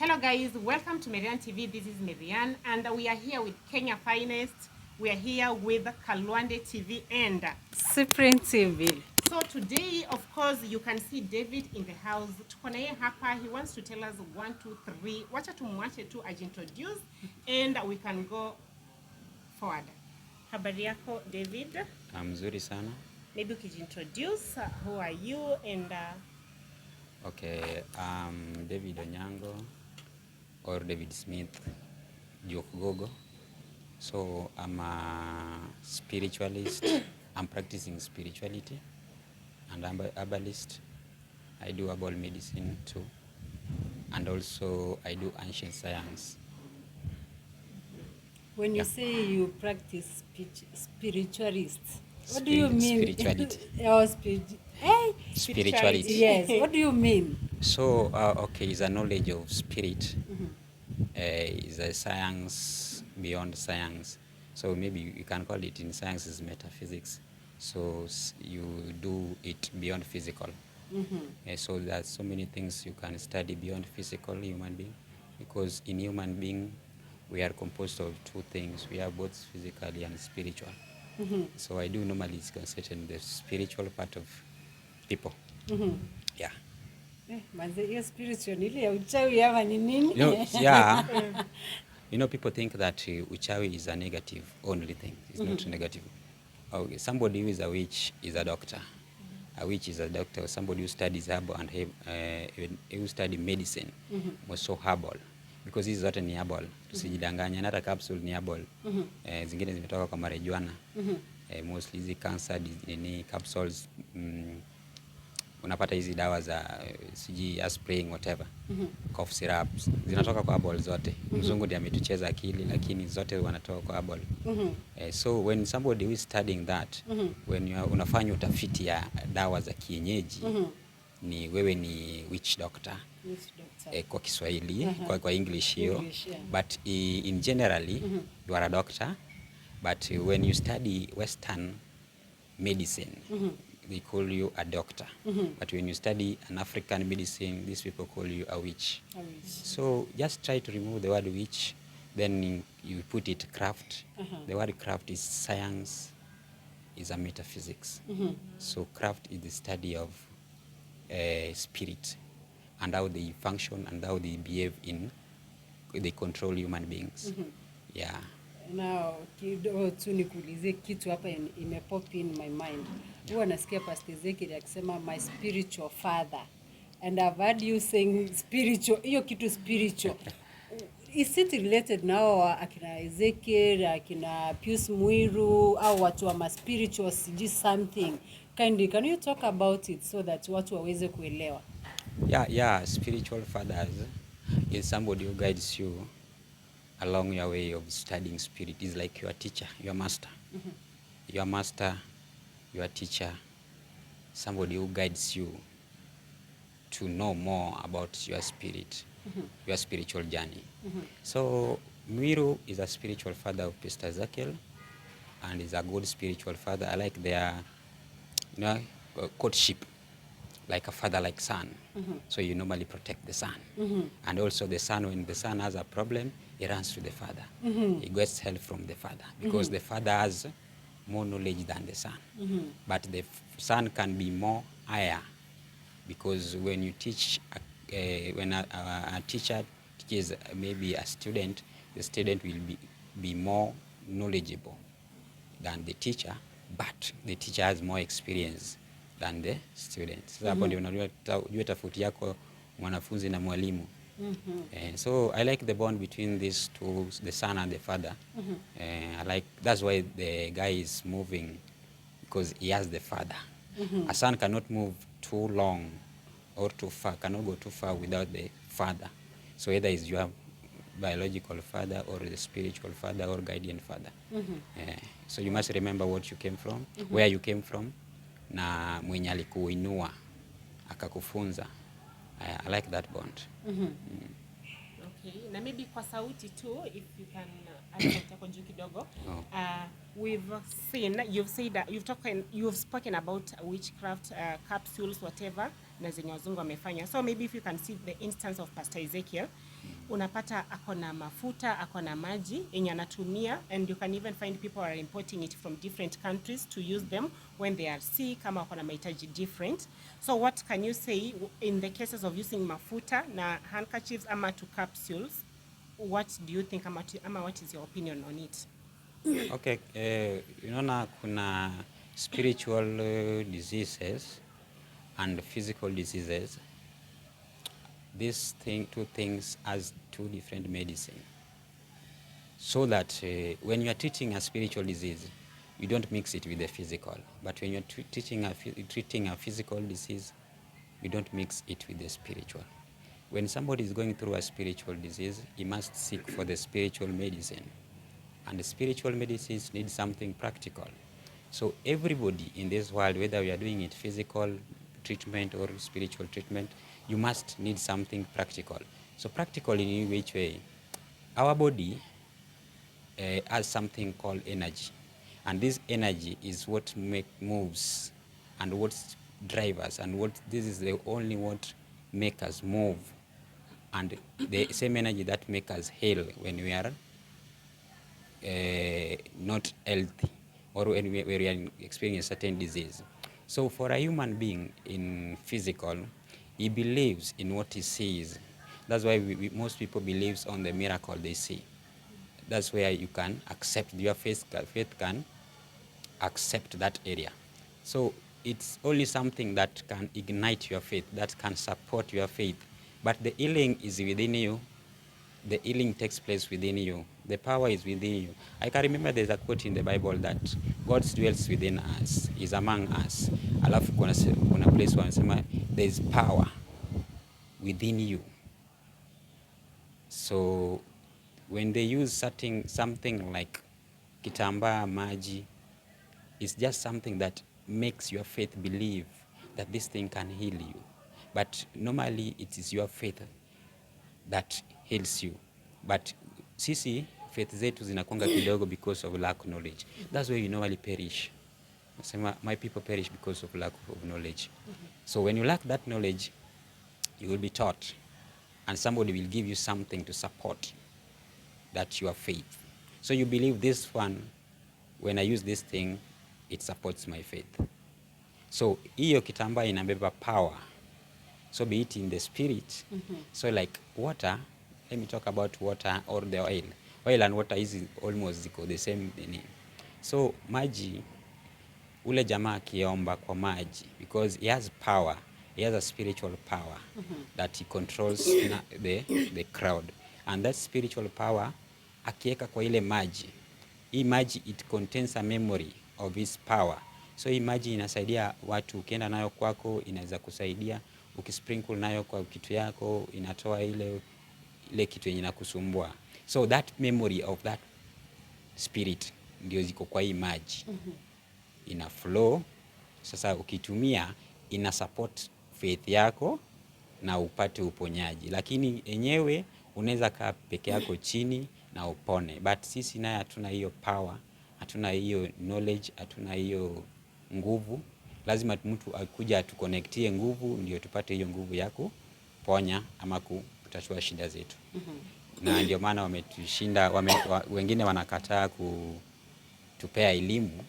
Hello guys, welcome to Marian TV. This is Marian and we are here with Kenya Finest. We are here with Kalwande TV and Supreme TV. So today, of course, you can see David in the house. Tuko na yeye hapa. He wants to tell us 1, 2, 3. Wacha tumwache tu ajiintroduce and we can go forward. Habari yako David? Mzuri sana. Maybe ukijiintroduce, who are you and Okay, David Onyango or David Smith Gogo. So I'm a spiritualist. I'm practicing spirituality and I'm a herbalist. I do herbal medicine too. And also I do ancient science. When you say you practice spiritualist, what do you mean? Spirituality. Spirituality. Yes. What do you mean? So, okay, it's a knowledge of spirit. It's a science beyond science. So maybe you can call it in science is metaphysics. So you do it beyond physical. So there's so many things you can study beyond physical human being. Because in human being, we are composed of two things. We are both physically and spiritual. So I do normally concentrate on the spiritual part of people. Yeah. Manze spiritual ile ya uchawi ama ni nini? Yeah. You know, people think that uchawi is a negative only thing. It's not negative. Okay, somebody who is a witch is a doctor. A witch is a doctor. Somebody who studies herbal and who study medicine was so herbal. Because hizi zote ni herbal. Tusijidanganye, hata capsule ni herbal. Zingine zimetoka kwa marijuana. Mostly hizi cancer ni capsules. Unapata hizi dawa za spraying whatever. Cough syrups zinatoka kwa herbal zote. Mzungu ndiye ametucheza akili lakini zote wanatoka kwa herbal. So when somebody is studying that, when unafanya utafiti ya dawa za kienyeji, ni wewe ni witch doctor. Kwa Kiswahili, kwa English hiyo. But in generally, you are a doctor. But when you study Western medicine, they call you a doctor. But when you study an African medicine, these people call you a witch. So just try to remove the word witch, then you put it craft. The word craft is science, is a metaphysics. So craft is the study of spirit and how they function and how they behave they control human beings. Yeah. Now, kidogo tu nikuulize kitu hapa imepop in my mind. Huwa nasikia Pastor Ezekiel akisema my spiritual father. And I've heard you saying spiritual, hiyo kitu spiritual. Is it related now akina Ezekiel, akina Pius Muiru, au watu wa spiritual siji something? Kindly, can you talk about it so that watu waweze kuelewa? Yeah, spiritual fathers is somebody who guides you along your way of studying spirit. Is like your teacher, your master. Your master, your teacher, somebody who guides you to know more about your spirit, your spiritual journey. So Muiru is a spiritual father of Pastor Ezekiel and is a good spiritual father. I like their courtship, like a father like son. So you normally protect the son. And also the son, when the son has a problem, he runs to the father. He gets help from the father because the father has more knowledge than the son. But the son can be more higher because when you teach, when a teacher teaches maybe a student, the student will be more knowledgeable than the teacher, but the teacher has more experience than the student. So hapo ndio unajua tofauti yako mwanafunzi na mwalimu. So I like the bond between these two, the son and the father. That's why the guy is moving because he has the father. A son cannot move too long or too far, cannot go too far without the father. So either is your biological father or the spiritual father or guardian father. So you must remember what you came from, where you came from, na mwenye alikuinua akakufunza. I like that bond. Okay, na maybe kwa sauti tu, if you can add juu kidogo. We've seen, you've said that you've spoken about witchcraft, capsules, whatever. na zenye wazungu wamefanya. So maybe if you can see the instance of Pastor Ezekiel, unapata akona mafuta, akona maji yenye anatumia, and you can even find people are importing it from different countries to use them when they are sick, kama wakona mahitaji different. So what can you say in the cases of using mafuta na handkerchiefs ama to capsules? What do you think ama what is your opinion on it? Okay, unaona kuna spiritual diseases and physical diseases. These two things as two different medicine. So that when you are treating a spiritual disease, you don't mix it with the physical. But when you are treating a physical disease, you don't mix it with the spiritual. When somebody is going through a spiritual disease, he must seek for the spiritual medicine. And the spiritual medicines need something practical. So everybody in this world, whether we are doing it physical treatment or spiritual treatment, you must need something practical. So practical in which way? Our body has something called energy. And this energy is what moves and what drives us. And this is the only what make us move. And the same energy that make us heal when we are not healthy or when we are experiencing a certain disease. So for a human being in physical, he believes in what he sees. That's why most people believes on the miracle they see. That's where you can accept, your faith can accept that area. So it's only something that can ignite your faith, that can support your faith. But the healing is within you. The healing takes place within you. The power is within you. I can remember there's a quote in the Bible that God dwells within us, is among us. Alafu kuna place wanasema there is power within you. So when they use something like kitambaa, maji, it's just something that makes your faith believe that this thing can heal you. But normally it is your faith that heals you. But sisi faith zetu zinakonga kidogo because of lack of knowledge. That's why you normally perish. My people perish because of lack of knowledge. So when you lack that knowledge, you will be taught, and somebody will give you something to support that your faith. So you believe this one, when I use this thing, it supports my faith. So hiyo kitambaa inabeba power. So be it in the spirit. So like water, let me talk about water or the oil. Oil and water is almost the same thing. So maji, ule jamaa akiomba kwa maji, because he has power, he has a spiritual power that he controls the crowd. And that spiritual power, akieka kwa ile maji, hii maji it contains a memory of his power. So hii maji inasaidia watu, ukienda nayo kwako inaweza kusaidia, ukisprinkle nayo kwa kitu yako inatoa ile kitu yenye inakusumbua. So that memory of that spirit ndio ziko kwa hii maji. Ina flow. Sasa ukitumia ina support faith yako na upate uponyaji. Lakini enyewe unaweza kaa peke yako chini na upone. But sisi naye hatuna hiyo power, hatuna hiyo knowledge, hatuna hiyo nguvu. Lazima mtu akuja atuconnectie nguvu ndio tupate hiyo nguvu ya kuponya ama kutatua shida zetu. Na ndio maana wametushinda, wengine wanakataa kutupea elimu,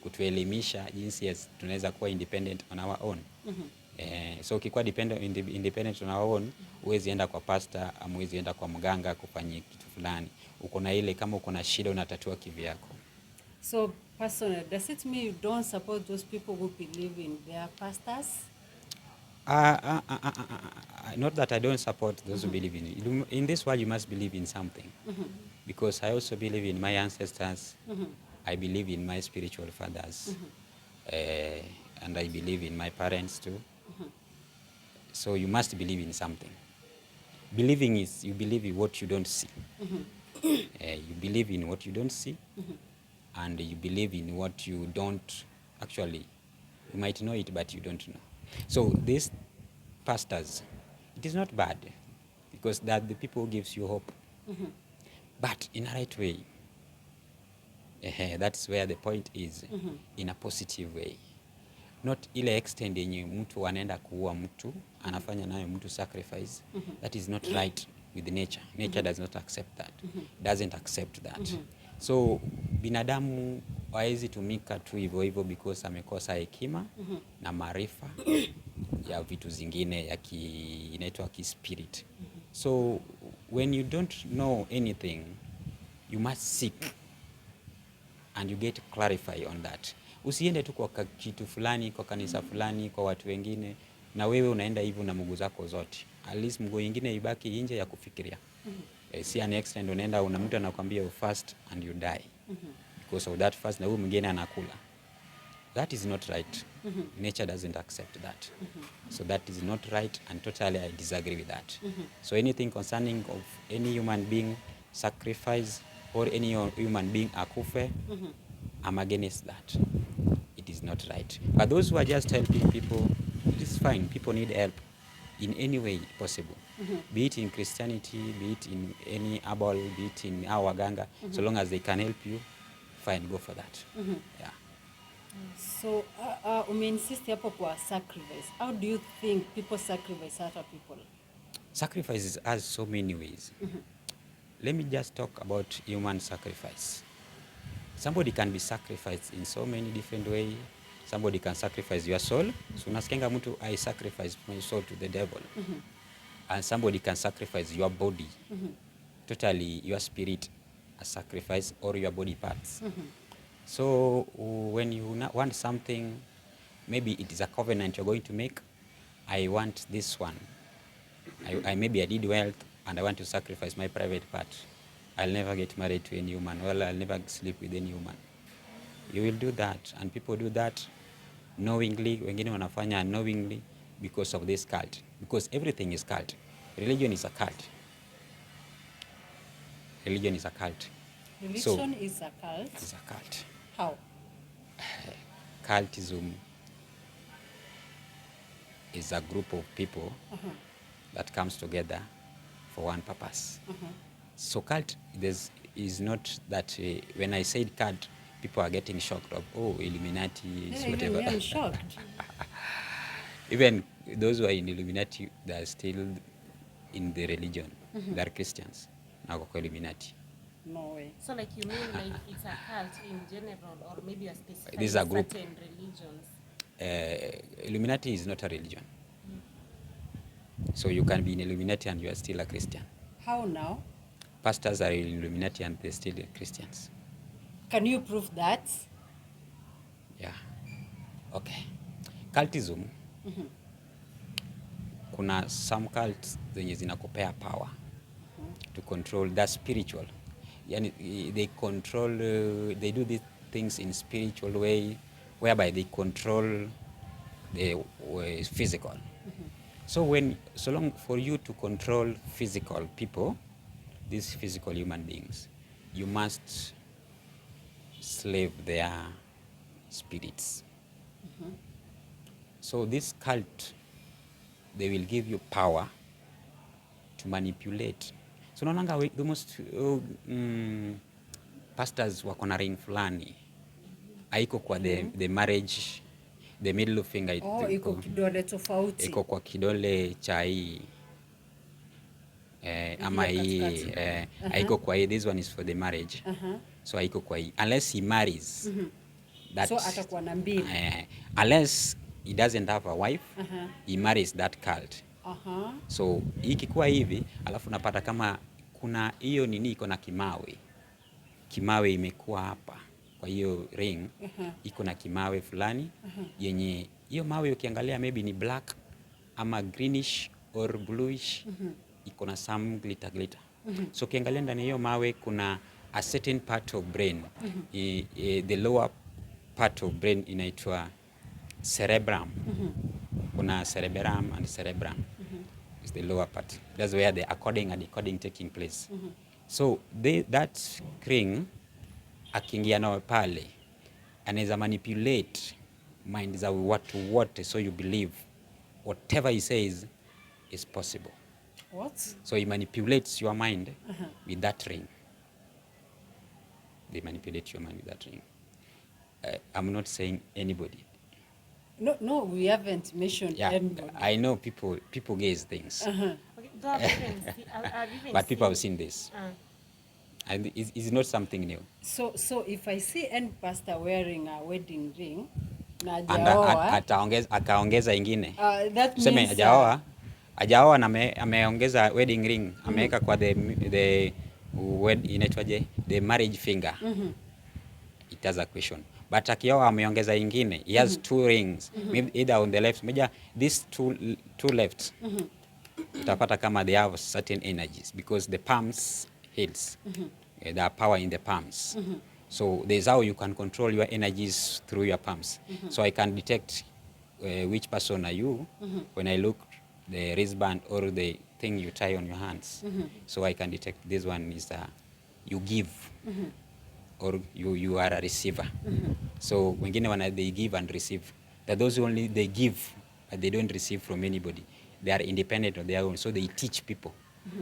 kutuelimisha jinsi tunaweza kuwa independent on our own. So ukikuwa independent on our own, huwezi enda kwa pastor, ama huwezi enda kwa mganga kufanyia kitu fulani. Uko na ile, kama uko na shida unatatua kivyako. So personally, does it mean you don't support those people who believe in their pastors? Not that I don't support those who believe in it. In this world, you must believe in something. Because I also believe in my ancestors. I believe in my spiritual fathers. And I believe in my parents too. So you must believe in something. Believing is, you believe in what you don't see. You believe in what you don't see. And you believe in what you don't actually, you might know it, but you don't know. So these pastors, it is not bad, because that the people who gives you hope, but in a right way. That's where the point is, in a positive way. not ile extent yenye mtu anaenda kuua mtu, anafanya nayo mtu sacrifice. That is not right with nature. Nature does not accept that. Doesn't accept that. So binadamu hawezi tumika tu hivyo hivyo because amekosa hekima na maarifa ya vitu zingine ya inaitwa kispirit. So when you don't know anything, you must seek and you get clarify on that. Usiende tu kwa kitu fulani, kwa kanisa fulani, kwa watu wengine, na wewe unaenda hivyo na mguu zako zote. At least mguu ingine ibaki nje ya kufikiria. Si an extent unaenda una mtu anakuambia you fast and you die. Because of that fast na huyu mwingine anakula. That is not right. Nature doesn't accept that. So that is not right, and totally I disagree with that. So anything concerning of any human being sacrifice or any human being akufe, I'm against that. It is not right. But those who are just helping people, it is fine. People need help in any way possible. Be it in Christianity, be it in any herbal, be it in our ganga. So long as they can help you, fine, go for that. Yeah. So umeinsist hapo kwa sacrifice. How do you think people sacrifice other people? Sacrifice has so many ways. Let me just talk about human sacrifice. Somebody can be sacrificed in so many different ways. Somebody can sacrifice your soul. So unasikianga mtu I sacrifice my soul to the devil. And somebody can sacrifice your body. Totally your spirit a sacrifice, or your body parts. So when you want something, maybe it is a covenant you're going to make. I want this one. Maybe I did wealth and I want to sacrifice my private part. I'll never get married to any woman. Well, I'll never sleep with any woman. You will do that, and people do that knowingly. Wengine wanafanya unknowingly because of this cult. Because everything is cult. Religion is a cult. Religion is a cult. Religion is a cult? It's a cult. How? Cultism is a group of people that comes together for one purpose. So cult is not that when I said cult, people are getting shocked of, oh, Illuminati is whatever. I'm shocked. Even those who are in Illuminati, they are still in the religion. They are Christians. Now go Illuminati. No way. So like you mean like it's a cult in general, or maybe a specific This is a group. certain religions? Illuminati is not a religion. So you can be in Illuminati and you are still a Christian. How now? Pastors are in Illuminati and they're still Christians. Can you prove that? Yeah. Okay. Cultism. Kuna some cults zenye zinakupea power to control that spiritual. Yani, they control, they do these things in spiritual way, whereby they control the physical. So long for you to control physical people, these physical human beings, you must slave their spirits. So this cult, they will give you power to manipulate. So naonanga the most pastors wako na ring fulani haiko kwa the marriage, the middle finger. Iko kidole tofauti. Iko kwa kidole cha hii ama hii haiko kwa hii. This one is for the marriage. So haiko kwa hii unless he marries. So atakuwa na mbili. Unless he doesn't have a wife, he marries that cult. So ikikuwa hivi, alafu napata kama kuna hiyo nini iko na kimawe imekuwa hapa kwa hiyo ring, iko na kimawe fulani yenye hiyo mawe ukiangalia maybe ni black ama greenish or bluish, iko na some glitter. So ukiangalia ndani hiyo mawe kuna a certain part of brain, the lower part of brain inaitwa cerebrum. Kuna cerebellum and cerebrum. It's the lower part. That's where the according and decoding taking place. So that ring akiingia nao pale anaweza manipulate mind za watu wote, so you believe whatever he says is possible. What? So he manipulates your mind with that ring. They manipulate your mind with that ring. I'm not saying anybody. No, we haven't mentioned Yeah, anybody. I know people gaze things, Okay, though I've even I've even but people have seen this, Uh, and it's not something new. So if I see any pastor wearing a wedding ring na And hajaoa, akaongeza ingine, that tuseme means hajaoa na ameongeza wedding ring, ameweka kwa the inaitwaje, the marriage finger, it has a question. But akioa ameongeza ingine, he has two rings, maybe either on the left, maybe these two left, utapata kama they have certain energies because the palms heals. There are power in the palms. So there's how you can control your energies through your palms. So I can detect which person are you when I look the wristband or the thing you tie on your hands. So I can detect this one is you give or you are a receiver. So wengine when they give and receive, that those who only they give but they don't receive from anybody. They are independent of their own, so they teach people.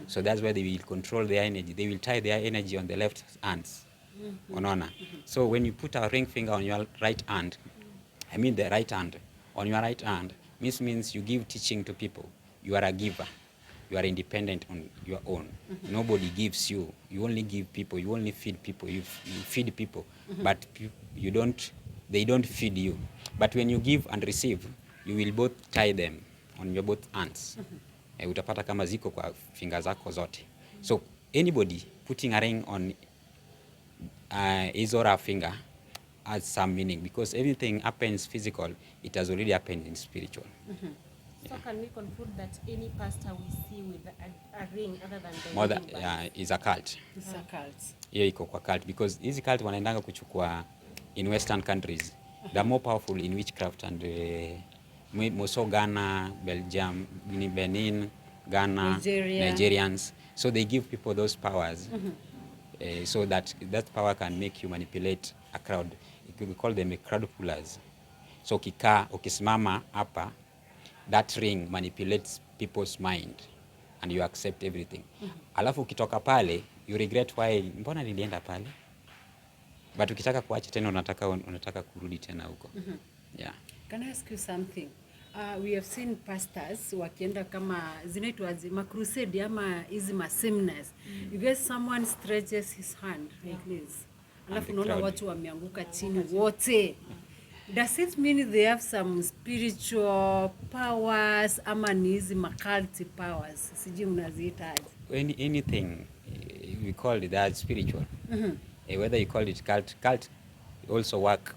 So that's why they will control their energy. They will tie their energy on the left hands. Unaona? So when you put a ring finger on your right hand, I mean the right hand, on your right hand, means you give teaching to people. You are a giver. You are independent on your own. Nobody gives you. You only give people. You only feed people. You feed people, but they don't feed you. But when you give and receive, you will both tie them on your both hands. Utapata kama ziko kwa finger zako zote. So anybody putting a ring on his or her finger has some meaning because everything happens physical, it has already happened in spiritual. So can we conclude that any pastor we see with a ring other than the More wedding than, band is a cult. it's a cult. Hiyo iko kwa cult because hizi cult wanaendanga kuchukua in western countries. They're more powerful in witchcraft and Moso Ghana, Belgium, Benin, Ghana, Nigeria. Nigerians. So they give people those powers so that power can make you manipulate a crowd. We call them crowd pullers. So ukisimama hapa, that ring manipulates people's mind and you accept everything. Alafu ukitoka pale, you regret why, mbona nilienda pale? But ukitaka kuacha tena unataka kurudi tena huko. Yeah. Can I ask you something? We have seen pastors wakienda kama zinaitwa ma crusade ama hizi ma seminars. You guess someone stretches his hand like this. Alafu unaona watu wameanguka chini wote. Does it mean they have some spiritual powers ama ni hizi ma cult powers? Sijui mnaziita aje. Anything we call it that spiritual. Whether you call it cult also work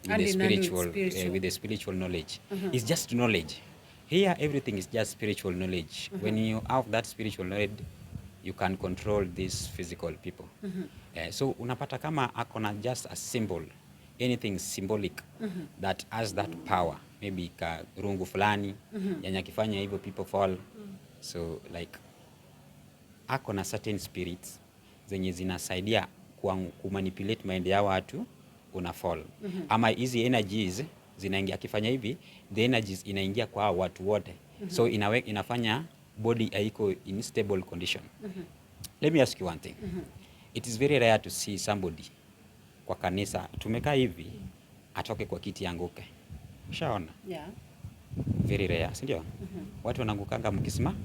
with the spiritual, with the spiritual knowledge. It's just knowledge. Here, everything is just spiritual knowledge. When you have that spiritual knowledge, you can control these physical people. So unapata kama akona just a symbol, anything symbolic that has that power. Maybe ka rungu fulani, yenye akifanya hivyo people fall. So like akona certain spirits zenye zinasaidia kumanipulate mind ya watu una fall. Ama hizi energies zinaingia, akifanya hivi the energies inaingia kwa watu wote. So inafanya body haiko in stable condition. Let me ask you one thing. It is very rare to see somebody kwa kanisa tumekaa hivi atoke kwa kiti anguke. Ushaona? Yeah. Very rare, si ndio? Watu wanaangukanga mkisema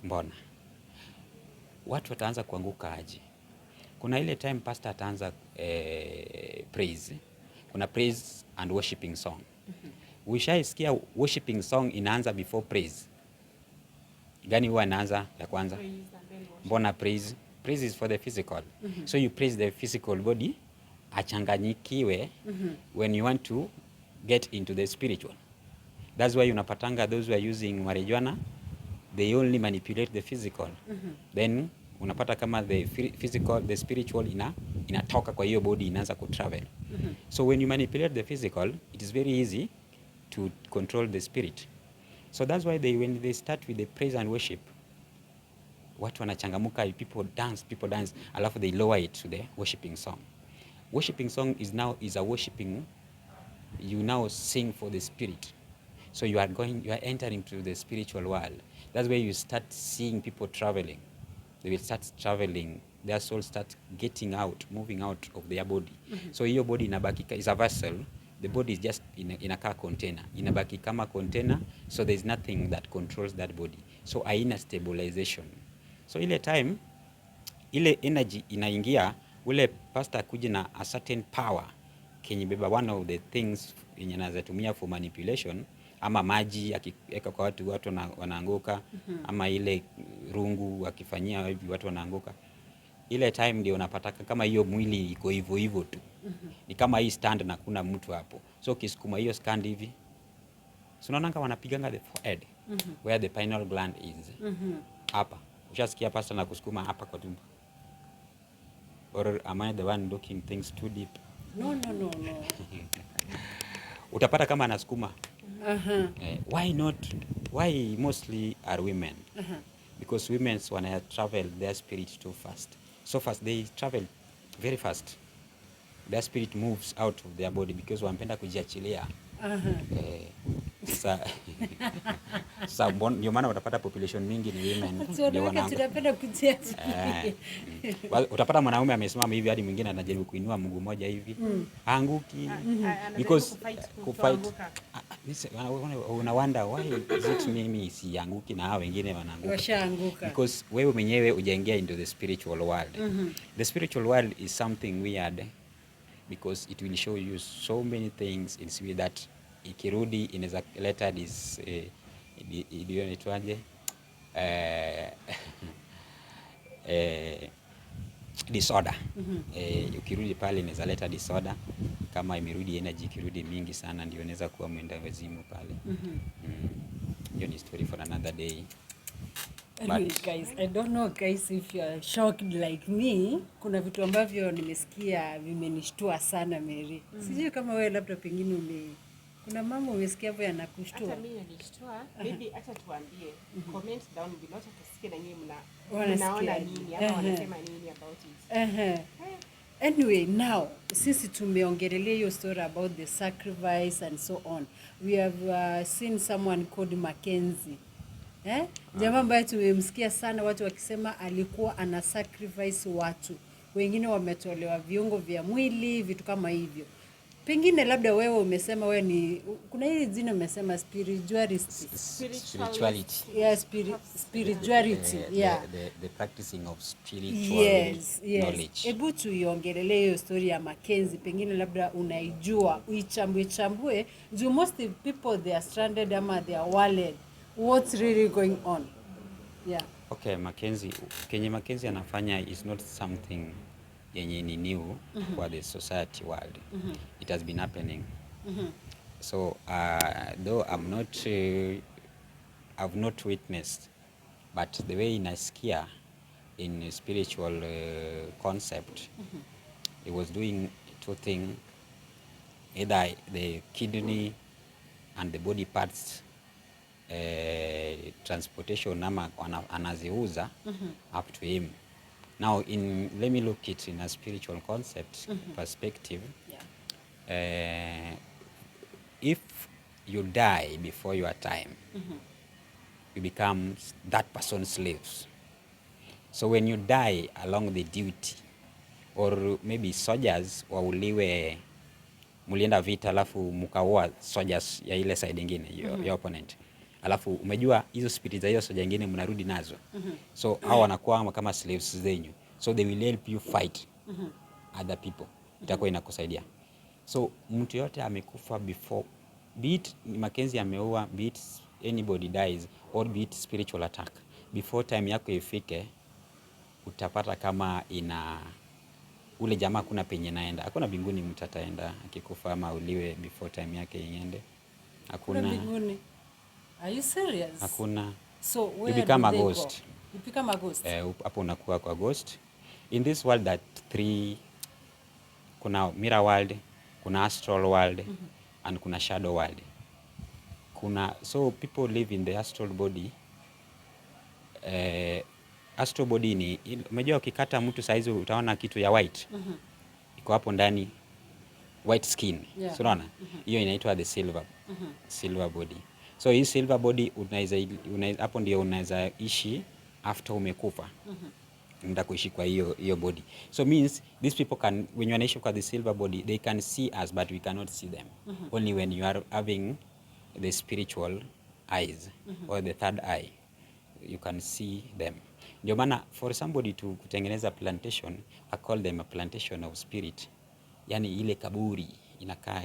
mbona? Watu wataanza kuanguka aje? Kuna ile time pastor ataanza praise. Kuna praise and worshiping song. Ushaisikia worshiping song inaanza before praise? Gani huwa inaanza ya kwanza? Mbona praise? Praise is for the physical. So you praise the physical body achanganyikiwe when you want to get into the spiritual. That's why unapatanga those who are using marijuana, they only manipulate the physical. Then unapata kama the physical, the spiritual inatoka kwa hiyo body inaanza kutravel. So when you manipulate the physical, it is very easy to control the spirit. So that's why when they start with the praise and worship, watu wanachangamuka, people dance, alafu they lower it to the worshiping song. Worshiping song is a worshiping, you now sing for the spirit. So you are entering to the spiritual world. That's where you start seeing people traveling. They will start traveling, their soul start getting out, moving out of their body. So your body inabaki is a vessel the body is just inakaa container, inabaki kama container, so there is nothing that controls that body, so haina stabilization. So ile time ile energy inaingia, ule pastor kuja na a certain power kenye beba one of the things yenye anazatumia for manipulation, ama maji akiweka kwa watu wanaanguka, ama ile rungu akifanyia hivi watu wanaanguka. Ile time ndio unapata kama hiyo mwili iko hivyo hivyo tu. Ni kama hii stand na kuna mtu hapo, so ukisukuma hiyo stand hivi, so unaona kama wanapiganga the forehead where the pineal gland is. Hapa ushasikia pastor na kusukuma hapa kwa tumbo, or am I the one looking things too deep? No. Utapata kama anasukuma. Why not? Why mostly are women? Because women wanna travel their spirit too fast. So fast they travel very fast. Their spirit moves out of their body because wanapenda kujiachilia. Sasa ndio maana utapata population mingi ni women. Tunapenda kujiachilia. Utapata mwanaume amesimama hivi hadi mwingine anajaribu kuinua mguu moja hivi. Anguki. Because kufight. Una wonder why is it mimi sianguki na hao wengine wanaanguka? Washaanguka. Because wewe mwenyewe hujaingia into the spiritual world. The spiritual world is something weird because it will show you so many things in spirit that ikirudi inaweza leta this idionitwaje disorder. Ukirudi pale inaweza leta disorder kama imerudi energy, ikirudi mingi sana ndio inaweza kuwa mwenda wazimu pale. Hiyo ni story for another day. Anyway, guys, I don't know guys if you are shocked like me. Kuna vitu ambavyo nimesikia vimenishtua sana Mary. Sijui kama wewe labda pengine kuna mambo umesikia hapo yanakushtua. Hata mimi nilishtua. Maybe acha tuambie comment down below tusikie na nyinyi mnaona nini ama wanasema nini about it. Anyway, now sisi tumeongelelea hiyo story about the sacrifice and so on. We have seen someone called Mackenzie. Jamaa ambaye tumemsikia sana watu wakisema alikuwa ana sacrifice watu. Wengine wametolewa viungo vya mwili, vitu kama hivyo. Pengine labda wewe umesema wewe ni kuna hili jina umesema spirituality. Yeah, spirituality. Yeah. The practicing of spiritual knowledge. Hebu tuiongelee hiyo story ya Mackenzie. Pengine labda unaijua, uichambue. Do most people they are stranded ama they are worried. What's really going on? Yeah. Okay, Kenye Mackenzie anafanya is not something yenye ni new for the society world. It has been happening. So though I've not witnessed, but the way inasikia in spiritual concept, he was doing two things, either the kidney and the body parts transportation ama anaziuza up to him. Now let me look it in a spiritual concept perspective. If you die before your time, you become that person's slaves. So when you die along the duty, or maybe soldiers wauliwe, mulienda vita alafu mukaua soldiers ya ile side nyingine, your opponent. Alafu umejua hizo spirit za hiyo soja nyingine mnarudi nazo. So hao wanakuwa kama slaves zenyu. So they will help you fight other people. Itakuwa inakusaidia. So mtu yote amekufa before, be it Mackenzie ameua, be it anybody dies, or be it spiritual attack, before time yako ifike, utapata kama ule jamaa kuna penye naenda. Hakuna binguni mtu ataenda akikufa ama uliwe before time yake iende. Hakuna binguni. Are you serious? Hakuna. So where you become a ghost. Go? You become a ghost. Hapo unakuwa kwa ghost. In this world that kuna mirror world, kuna astral world, and kuna shadow world. So people live in the astral body. Astral body ni, umejua ukikata mtu saizi utaona kitu ya white. Iko hapo ndani, white skin. Yeah. So unaona? Hiyo inaitwa the silver body. So hii silver body hapo ndio unaweza ishi after umekufa. unaenda kuishi kwa hiyo body. So means these people can, when you wanaishi kwa the silver body, they can see us but we cannot see them. Only when you are having the spiritual eyes or the third eye, you can see them. Ndio maana for somebody to kutengeneza plantation, I call them a plantation of spirit. Yani ile kaburi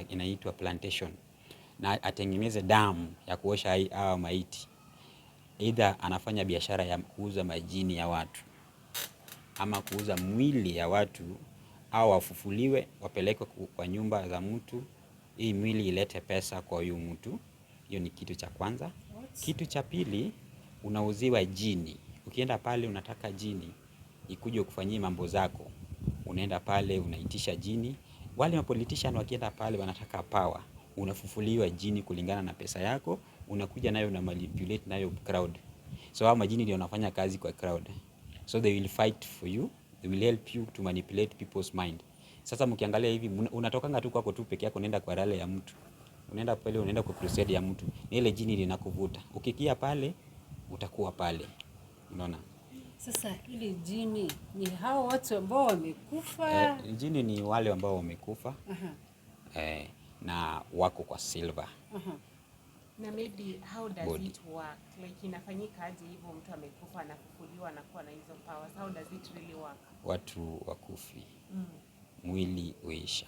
inaitwa plantation, na atengeneze damu ya kuosha hawa maiti. Either anafanya biashara ya kuuza majini ya watu ama kuuza mwili ya watu, au wafufuliwe wapelekwe kwa nyumba za mtu, hii mwili ilete pesa kwa huyu mtu. Hiyo ni kitu cha kwanza. Kitu cha pili, unauziwa jini. Ukienda pale unataka jini ikuje kufanyia mambo zako, unaenda pale unaitisha jini. Wale politician wakienda pale wanataka power, unafufuliwa jini kulingana na pesa yako, unakuja nayo na manipulate nayo crowd. So hao majini ndio wanafanya kazi kwa crowd. So they will fight for you, they will help you to manipulate people's mind. Sasa mkiangalia hivi, unatokanga tu kwako tu peke yako, unaenda kwa rale ya mtu, unaenda pale, unaenda kwa crusade ya mtu, na ile jini linakuvuta. Ukikia pale utakuwa pale, unaona. Sasa ile jini ni hao watu ambao wamekufa. Jini ni wale ambao wamekufa. Na wako kwa silver. Na maybe how does it work? Like inafanyika aje hivyo, mtu amekufa anafufuliwa na kuwa na hizo powers? How does it really work? Watu wakufi, mwili uisha.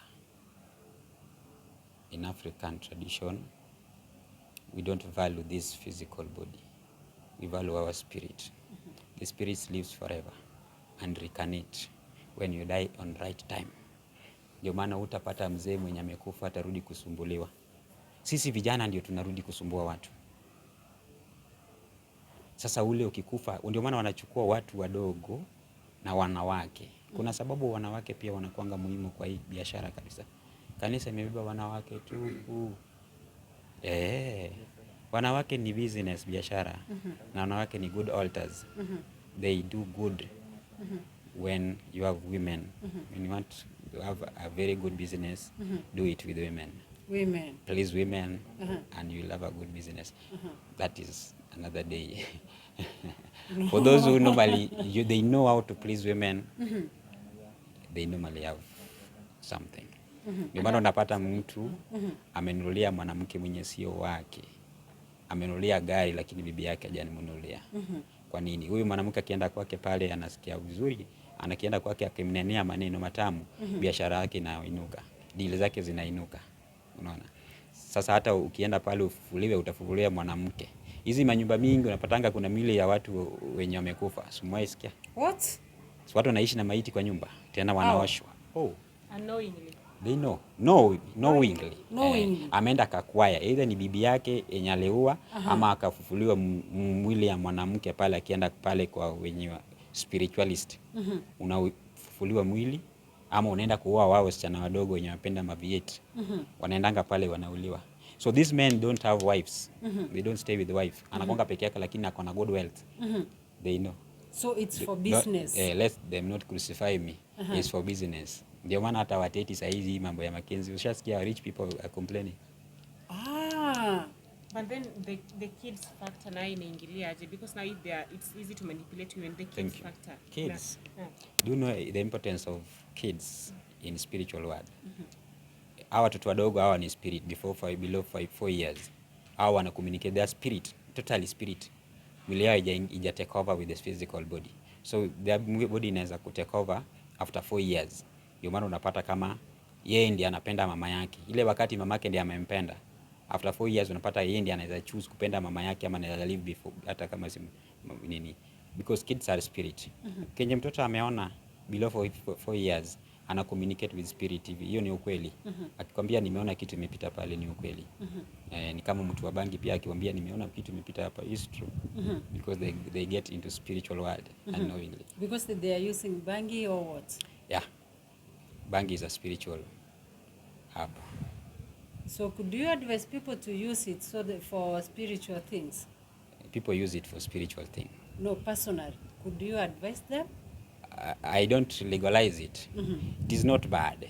In African tradition, we don't value this physical body. We value our spirit. The spirit lives forever and reincarnate when you die on right time. Ndio maana utapata mzee mwenye amekufa atarudi kusumbuliwa. Sisi vijana ndio tunarudi kusumbua watu. Sasa ule ukikufa, ndio maana wanachukua watu wadogo na wanawake. Kuna sababu wanawake pia wanakuanga muhimu kwa hii biashara kabisa. Kanisa imebeba wanawake tu. Wanawake ni business, biashara. Na wanawake ni good altars. They do good when you have women. When you want to have a very good business, do it with women. Please women, and you'll have a good business. That is another day. For those who normally, they know how to please women, they normally have something. Ndio maana unapata mtu amenunulia mwanamke mwenye sio wake. Amenunulia gari lakini bibi yake hajaninunulia. Kwa nini? Huyu mwanamke akienda kwake pale anasikia vizuri, anakienda kwake akimnenea maneno matamu, biashara yake inainuka, deal zake zinainuka. Unaona? Sasa hata ukienda pale ufufuliwe, utafufulia mwanamke. Hizi manyumba mingi unapatanga kuna mili ya watu wenye wamekufa. Simuwaisikia? What? So watu wanaishi na maiti kwa nyumba, tena wanaoshwa. Unknowingly. They know. Knowingly. Ameenda kakwaya. Either ni bibi yake yenye aliua ama akafufuliwa mwili ya mwanamke pale, akienda pale kwa wenye spiritualist. Unafufuliwa mwili ama unaenda kuoa wao wasichana wadogo wenye wanapenda mavieti. Wanaendanga pale wanauliwa. So these men don't have wives. They don't stay with the wife. Anakonga peke yake lakini akona good wealth. They know. So it's for business. Let them not crucify me. It's for business. Ndio maana hata wateti saa hizi mambo ya Mackenzie, ushasikia rich people are complaining. But then the kids factor na inaingilia aje, because now it's easy to manipulate you, and the kids factor. Kids. Do you know the importance of kids in spiritual world? Hawa watoto wadogo hawa ni spirit below 4 years. Hawa wana communicate their spirit, totally spirit. Mwili yao ija take over with the physical body. So their body inaweza ku take over after 4 years. Ndio maana unapata kama yeye ndiye anapenda mama yake. Ile wakati mama yake ndiye amempenda, after 4 years unapata yeye ndiye anaweza choose kupenda mama yake ama anaweza live before, hata kama si nini, because kids are spirit. Kenye mtoto ameona below 4 years ana communicate with spirit hivi, hiyo ni ukweli. Akikwambia nimeona kitu imepita pale, ni ukweli. Ni kama mtu wa bangi pia akikwambia nimeona kitu imepita hapa, is true. Because they get into spiritual world unknowingly. Because they are using bangi or what? Yeah. Bangi is a spiritual herb. So could you advise people to use it for spiritual things? People use it for spiritual things. No, personally. Could you advise them? I don't legalize it. It is not bad.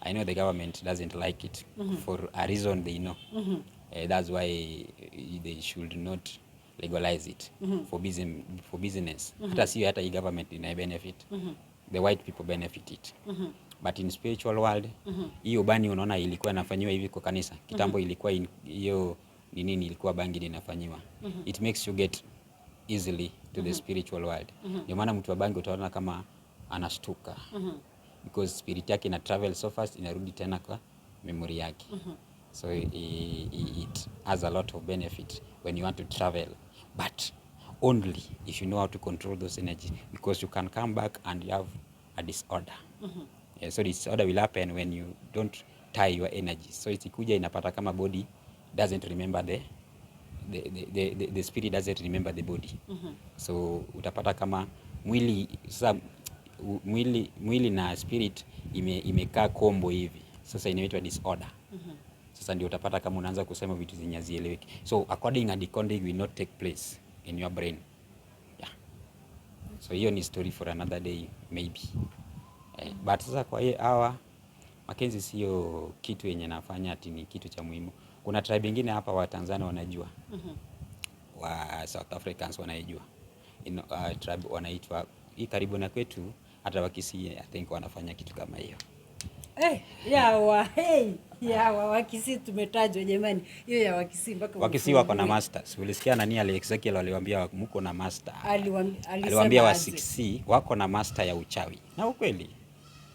I know the government doesn't like it for a reason they know. That's why they should not legalize it for business. Hata sio hata hii government ina benefit. The white people benefit it. But in spiritual world, hiyo bani unaona ilikuwa inafanywa hivi kwa kanisa. Kitambo ilikuwa hiyo nini ilikuwa bangi inafanywa. It makes you get easily to the spiritual world. Ndio maana mtu wa bangi utaona kama anashtuka. Because spirit yake ina travel so fast inarudi tena kwa memory yake. So it has a lot of benefit when you want to travel, but only if you know how to control those energies, because you can come back and you have a disorder. Yeah, so disorder will happen when you don't tie your energy. So ikikuja inapata kama body doesn't remember the spirit doesn't remember the body. So utapata kama mwili sasa mwili na spirit imekaa kombo hivi. Sasa inaitwa disorder. Sasa ndio utapata kama unaanza kusema vitu zenye hazieleweki. So according and decoding will not take place in your brain. Yeah. So hiyo ni story for another day maybe. But sasa kwa hiyo Mackenzie sio kitu yenye nafanya ati ni kitu cha muhimu. Kuna tribe nyingine hapa wa Tanzania wanajua. Wa South Africans wanajua. Tribe wanaitwa hii karibu na kwetu, hata Wakisii I think wanafanya kitu kama hiyo. Wakisii tumetajwa jamani. Hiyo ya Wakisii mpaka Wakisii wako na masters. Ulisikia nani Ezekiel aliwaambia mko na master. Aliwaambia Wakisii wako na master ya uchawi. Na ukweli.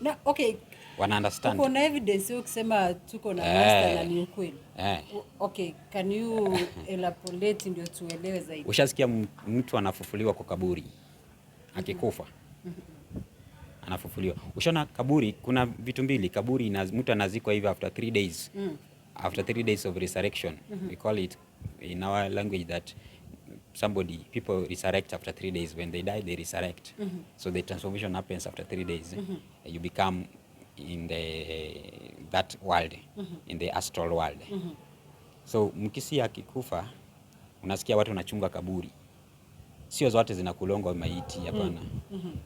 Na okay. Wana understand. Uko na evidence ukisema tuko na master na ni ukweli. Okay, can you elaborate ndio tuelewe zaidi? Ushasikia mtu anafufuliwa kwa kaburi akikufa? Anafufuliwa. Ushaona kaburi kuna vitu mbili, kaburi mtu anazikwa hivi after 3 days. After 3 days of resurrection. We call it in our language that people resurrect after 3 days. When they die, they resurrect. So the transformation happens after 3 days. You become in that world, in the astral world. So mkisi akikufa, unasikia watu wanachunga kaburi. Sio zote zinakulonga maiti, hapana.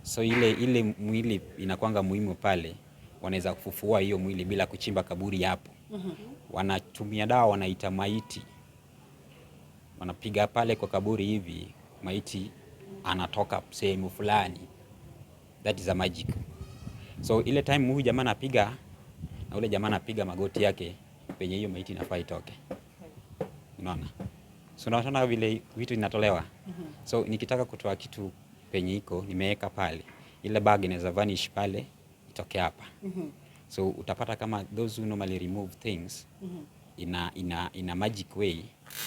So ile mwili inakuanga muhimu pale, wanaweza kufufua hiyo mwili bila kuchimba kaburi hapo. Wanatumia dawa wanaita maiti. Wanapiga pale kwa kaburi hivi, maiti anatoka sehemu fulani. That is a magic. So ile time huyu jamaa anapiga na ule jamaa anapiga magoti yake penye hiyo maiti inafaa itoke. Unaona? So unaona vile vitu inatolewa. So nikitaka kutoa kitu penye iko nimeweka pale. Ile bag inaweza vanish pale itoke hapa. So utapata kama those who normally remove things in a magic way,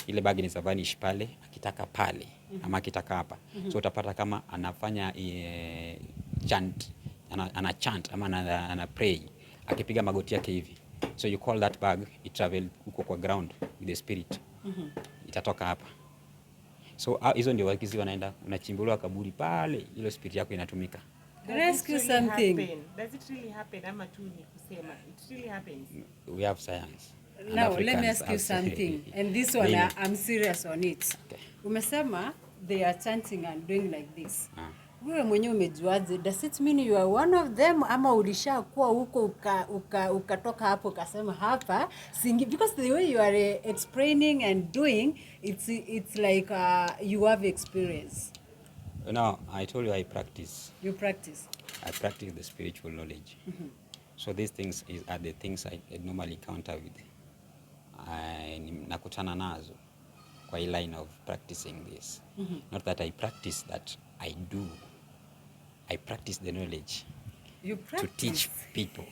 ile bag inaweza vanish pale akitaka pale ama akitaka hapa. So utapata kama anafanya chant, ana chant ama ana pray akipiga magoti yake hivi. So you call that bag, it travel huko kwa ground with the spirit. Itatoka hapa. So hizo ndio Wakisii wanaenda, unachimbuliwa kaburi pale, ile spirit yako inatumika. Rescue something. Does it really happen ama tu ni kusema? It really happens. We have science. Now let me ask you something, and this one I'm serious on it. Okay. Umesema they are chanting and doing like this. Wewe mwenyewe umejuaje? Does it mean you are one of them ama ulishakuwa huko ukatoka hapo ukasema hapa singi? Because the way you are explaining and doing, it's like you have experience. No, I told you I practice. You practice? I practice the spiritual knowledge. So these things are the things I normally counter with. Nakutana nazo kwa line of practicing this. Not that I practice that, I do. I practice the knowledge. You practice? To teach people.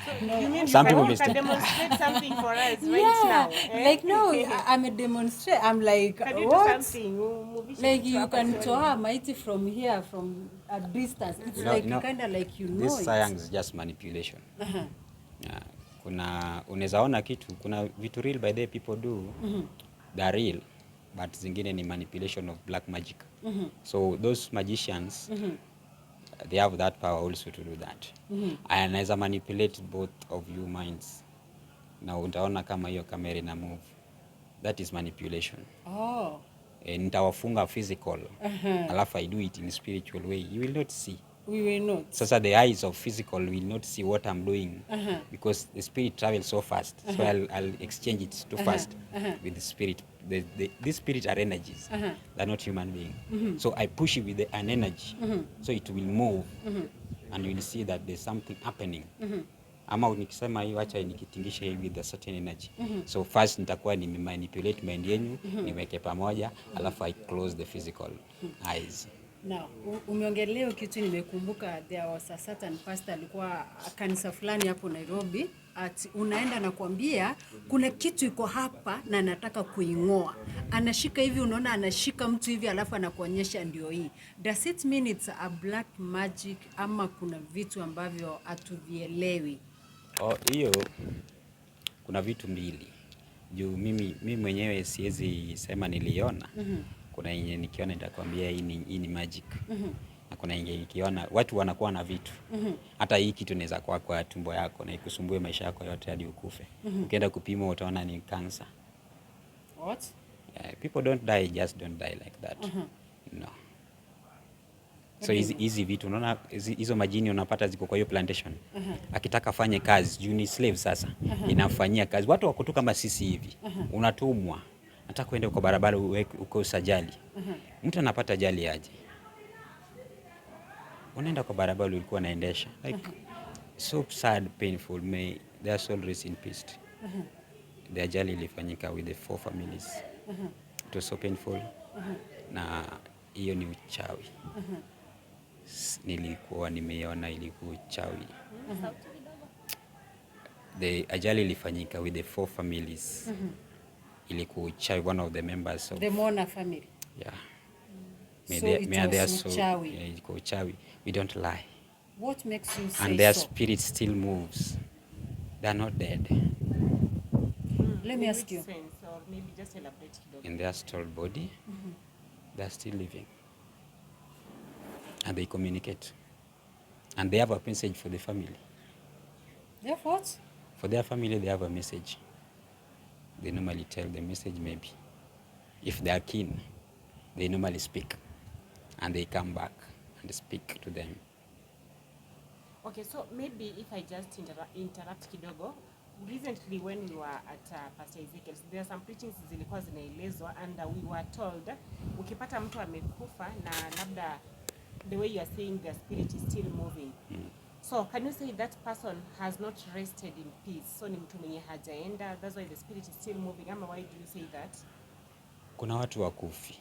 So you mean Some you people can demonstrate something for us right now? Like no, I'm a demonstrate. I'm like, can you what? do something? Like you can toa mighty from here, from a distance. It's kind of like you know this it. science is just manipulation. Unaweza ona kitu, kuna vitu real by the people do. They're real, but zingine ni manipulation of black magic. So those magicians, they have that power also to do that. Anaweza manipulate both of you minds. Na utaona kama hiyo kamera ina move. That is manipulation. Oh. Nitawafunga physical. Alafu I do it in spiritual way. You will not see. We will not. Sasa the eyes of physical will not see what I'm doing because the spirit travels so fast. So I'll exchange it too fast with the spirit. These spirits are energies. They're not human beings. So I push it with an energy. So it will move and you will see that there's something happening. Ama nikisema hii wacha nikitingisha hii with a certain energy. So first nitakuwa manipulate mind yenu, niweke pamoja, alafu I close the physical eyes. Now, umeongelea kitu nimekumbuka, there was a certain pastor alikuwa kanisa fulani hapo Nairobi, unaenda na kuambia kuna kitu iko hapa na nataka kuingoa. Anashika hivi, unaona anashika mtu hivi alafu anakuonyesha ndio hii. Does it mean it's a black magic ama kuna vitu ambavyo hatuvielewi? Hiyo kuna vitu mbili. Juu mimi mwenyewe siwezi sema niliona. Kuna yenye nikiona nitakwambia hii ni magic. Na kuna yenye nikiona watu wanakuwa na vitu. Hata hii kitu inaweza kuwa kwa tumbo yako na ikusumbue maisha yako yote hadi ukufe. Ukienda kupima utaona ni cancer. What? Yeah, people don't die, just don't die like that. No. So hizi vitu unaona hizo majini unapata ziko kwa hiyo plantation. Akitaka fanye kazi, juu ni slave sasa. Inafanyia kazi. Watu wako tu kama sisi hivi. Unatumwa. Nataka kuenda kwa barabara uko usajali. Mtu anapata ajali aje? Unaenda kwa barabara ulikuwa unaendesha. Like so sad, painful. May their soul rest in peace. The ajali ilifanyika with the 4 families. It was so painful. Na hiyo ni uchawi. Nilikuwa nimeona ilikuwa uchawi. The ajali ilifanyika with the 4 families. Ilikuwa uchawi, one of the members of the Mona family. Yeah. So uchawi. Yeah, ilikuwa uchawi. We don't lie. What makes you say and their so? spirit still moves. They're not dead. Let me ask you. Sense, or maybe just elaborate. In their astral body, they're still living. And they communicate. And they have a message for the family. They have what? For their family, they have a message. They normally tell the message maybe. If they are keen, they normally speak. And they come back and speak to them. Okay, so maybe if I just interrupt kidogo, recently when we were at Pastor Ezekiel, there are some preachings zilikuwa zinaelezwa and we were told ukipata mtu amekufa na labda the way you are saying their spirit is still moving. So can you say that person has not rested in peace? So ni mtu mwenye hajaenda, that's why the spirit is still moving. Ama why do you say that? Kuna watu wakufi.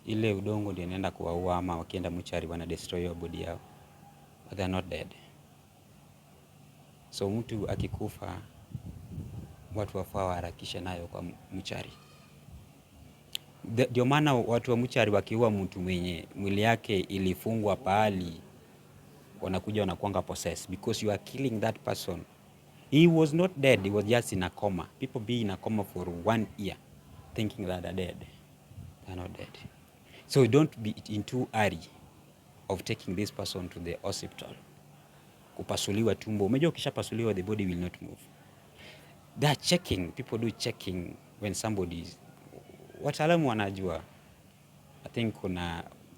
Ile udongo ndio inaenda kuwaua ama wakienda mchari wana destroy your body yao. But they are not dead. So mtu akikufa watu wafaa waharakishe nayo kwa mchari. Ndio maana watu wa mchari wakiua mtu mwenye mwili yake ilifungwa pahali wanakuja wanakuanga possessed because you are killing that person. He was not dead, he was just in a coma. People be in a coma for 1 year thinking that they're dead. They're not dead. So don't be in too hurry of taking this person to the hospital. Kupasuliwa tumbo. Umejua ukishapasuliwa the body will not move. They are checking, people do checking when somebody is, wataalamu wanajua. I think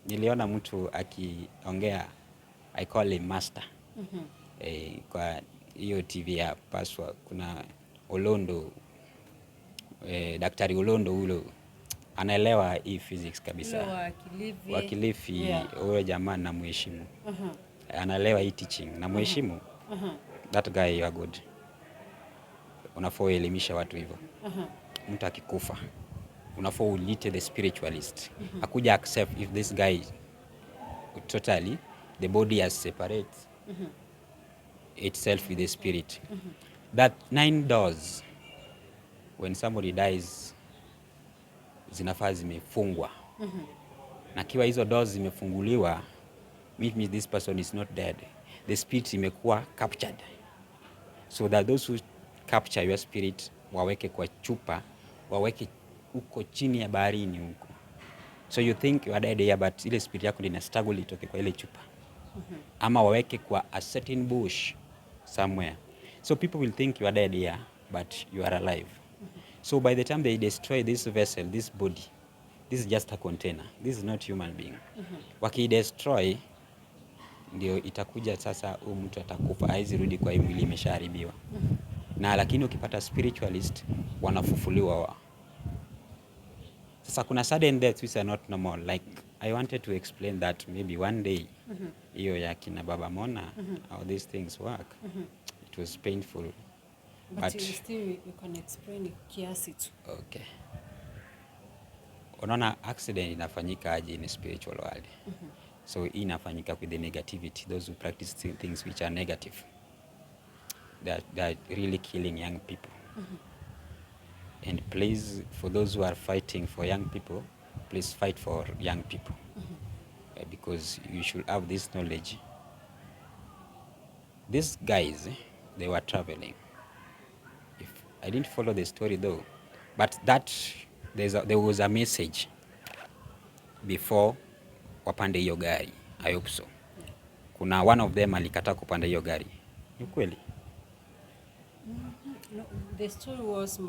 niliona mtu akiongea, I call him master. Kwa hiyo TV ya Paswa kuna Olondo, Daktari Olondo ulo anaelewa hii physics kabisa. Wakilifi huyo jamaa na mheshimu. Anaelewa hii teaching na mheshimu. That guy you are good. Unafaa elimisha watu hivyo. Mtu akikufa unafaa ulite the spiritualist. Akuja accept if this guy totally the body has separate itself with the spirit. That 9 doors when somebody dies zinafaa zimefungwa. Na kiwa hizo doors zimefunguliwa means this person is not dead. The spirit imekuwa captured. So that those who capture your spirit waweke kwa chupa, waweke uko chini ya baharini huko. So you think you are dead here but ile spirit yako ina struggle itoke kwa ile chupa. Ama waweke kwa a certain bush somewhere. So people will think you are dead here but you are alive. So by the time they destroy this vessel, this body, this is just a container. This is not human being. Waki destroy, ndio itakuja sasa, huyu mtu atakufa, haizi rudi kwa hii mwili imeshaharibiwa. Na lakini ukipata spiritualist wanafufuliwa. Sasa kuna sudden deaths which are not normal, like I wanted to explain that maybe one day hiyo ya kina Baba Mona, how these things work. It was painful. But you still you can explain kiasi tu. Okay. Unaona accident inafanyika aje in spiritual world. So hii inafanyika with the negativity, those who practice things which are negative. They're really killing young people. And please, for those who are fighting for young people, please fight for young people. Because you should have this knowledge. These guys, they were traveling. I didn't follow the story though, but there was a message before wapande hiyo gari. I hope so. Kuna one of them alikataa kupanda hiyo gari. Ni kweli? No, the story was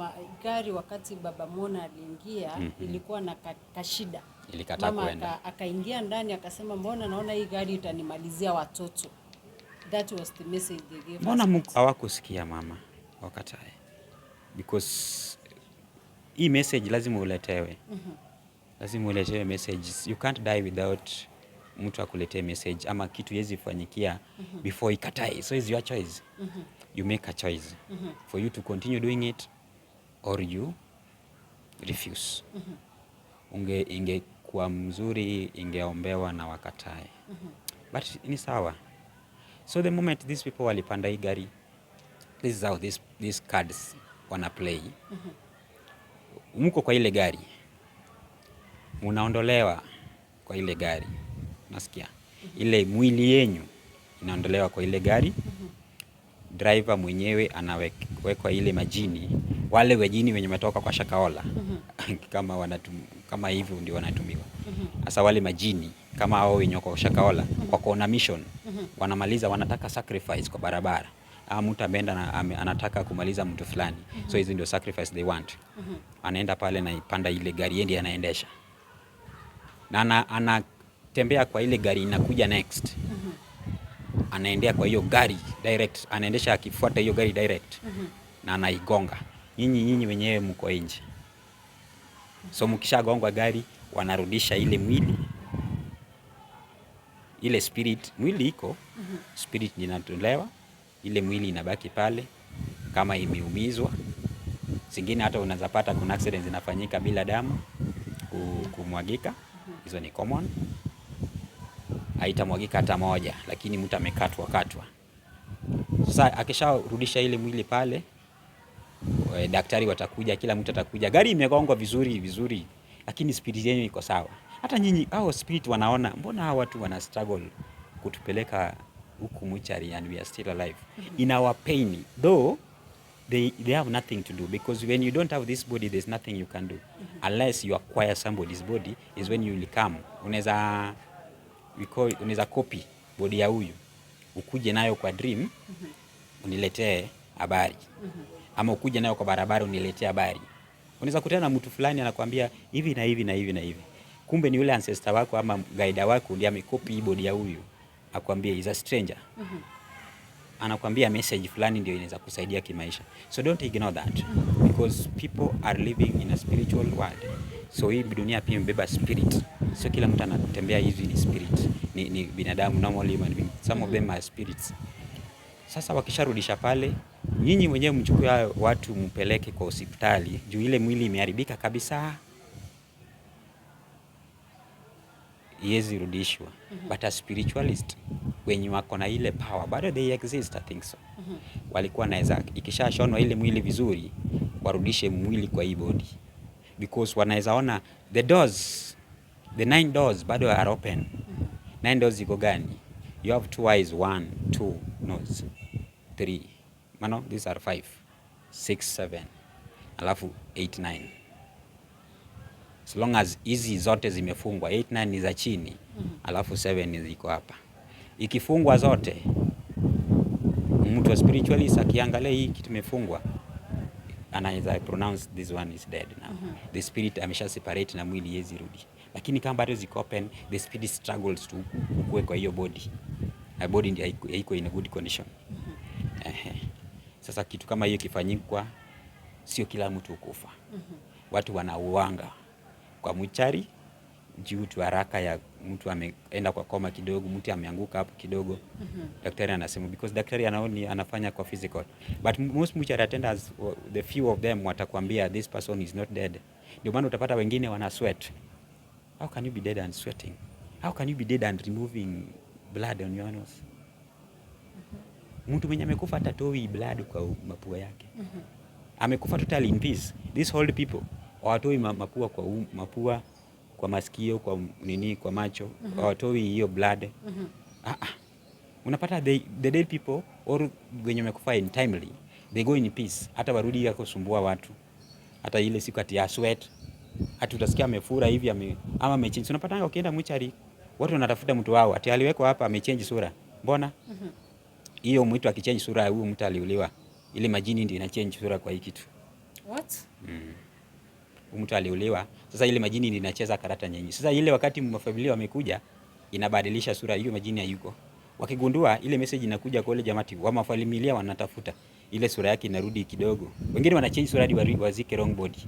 gari wakati Baba Mona aliingia ilikuwa na kashida. Ilikataa kwenda. Akaingia ndani akasema mbona naona hii gari itanimalizia watoto. That was the message they gave us. Mbona hawakusikia mama wakatae? Because hii message lazima uletewe. Lazima uletewe messages. You can't die without mtu akuletee message ama kitu yezi fanyikia before ikatae. So it's your choice. You make a choice for you to continue doing it or you refuse. Ingekuwa mzuri ingeombewa na wakatae. But ni sawa. So the moment these people walipanda hii gari, this is how these cards wana play. Mko kwa ile gari, munaondolewa kwa ile gari, nasikia ile mwili yenyu inaondolewa kwa ile gari. Driver mwenyewe anawekwa ile majini, wale wejini wenye metoka kwa Shakaola kama hivyo ndio wanatumiwa. Sasa wale majini kama hao wenye kwa Shakaola wako na mission, wanamaliza, wanataka sacrifice kwa barabara. Mtu ameenda anataka kumaliza mtu fulani, so hizo ndio sacrifice they want. Anaenda pale na ipanda ile gari, yeye ndiye anaendesha na anatembea kwa ile gari inakuja next. Anaendea kwa hiyo gari direct, anaendesha akifuata hiyo gari direct na anaigonga. Nyinyi wenyewe mko nje, so mkishagongwa gari wanarudisha ile mwili, ile spirit, mwili iko spirit inatolewa, ile mwili inabaki pale kama imeumizwa. Zingine hata unaweza pata kuna accidents zinafanyika bila damu kumwagika, hizo ni common. Haitamwagika hata moja, lakini mtu amekatwa. Sasa akisharudisha ile mwili pale, daktari watakuja, kila mtu atakuja. Gari imegongwa vizuri, lakini spirit yenu iko sawa. Hata nyinyi hao spirit wanaona mbona hawa watu wana struggle kutupeleka huku muchari and we are still alive. In our pain, though they have nothing to do, because when you don't have this body there's nothing you can do. Unless you acquire somebody's body is when you will come. Unaweza copy body ya huyu ukuje nayo kwa dream uniletee habari, ama ukuje nayo kwa barabara uniletee habari. Unaweza kutana na mtu fulani anakuambia hivi na hivi na hivi na hivi, kumbe ni yule ancestor wako ama guide wako ndiye amekopi body ya huyu, akwambia is a stranger. Anakuambia message fulani ndio inaweza kusaidia kimaisha. So don't ignore that, because people are living in a spiritual world. So hii dunia pia imebeba spirit. So kila mtu anatembea hizi ni spirit, ni binadamu, normal human being. Some of them are spirits. Sasa wakisharudisha pale, nyinyi wenyewe mchukue watu mpeleke kwa hospitali juu ile mwili imeharibika kabisa, iwezi rudishwa. But a spiritualist wenye wako na ile power, bado they exist, I think so. Walikuwa naweza ikishashonwa ile mwili vizuri warudishe mwili kwa hii body, because wanaweza ona the 9 doors bado are open. 9 doors ziko gani? You have 2 eyes, 1 2 nose 3, mano these are 5 6 7 alafu 8 9. As long as hizi zote zimefungwa, 8 9 ni za chini, alafu 7 ni ziko hapa. Ikifungwa zote, mtu wa spiritualist akiangalia hii kitu imefungwa, anaweza pronounce this one is dead now. The spirit amesha separate na mwili yezi rudi. Lakini kama bado ziko open, the spirit struggles to kuwe kwa hiyo body. na body ndio haiko in a good condition. Sasa kitu kama hiyo kifanyikwa, sio kila mtu ukufa. Watu wanauanga kwa mchari juu tu haraka ya mtu ameenda kwa koma kidogo, mtu ameanguka hapo kidogo. Daktari anasema because daktari anafanya kwa physical, but most mortuary attendants, the few of them watakwambia this person is not dead. Ndio maana utapata wengine wana sweat. How can you be dead and sweating? How can you be dead and removing blood on your nose? Mtu mwenye amekufa atatoi blood kwa mapua yake. Amekufa totally in peace. These old people hawatoi mapua kwa mapua, kwa masikio, kwa nini, kwa macho, hawatoi hiyo blood. Unapata the dead people or wenye wamekufa in timely, they go in peace. Hata warudi yako sumbua watu. Hata ile siku ati sweat, hata utasikia amefura hivi ama amechange. Unapata ukienda mchari, watu wanatafuta mtu wao, ati aliwekwa hapa amechange sura. Mbona? Hiyo mtu akichange sura huyu mtu aliuliwa. Ile majini ndio ina change sura kwa hii kitu. What? Mtu aliuliwa. Sasa ile majini ndio inacheza karata nyingi. Sasa ile wakati mafamilia wamekuja inabadilisha sura, hiyo majini hayuko. Wakigundua ile message inakuja kwa ile jamati wa mafamilia wanatafuta. Ile sura yake inarudi kidogo. Wengine wanachange sura hadi wazike wrong body.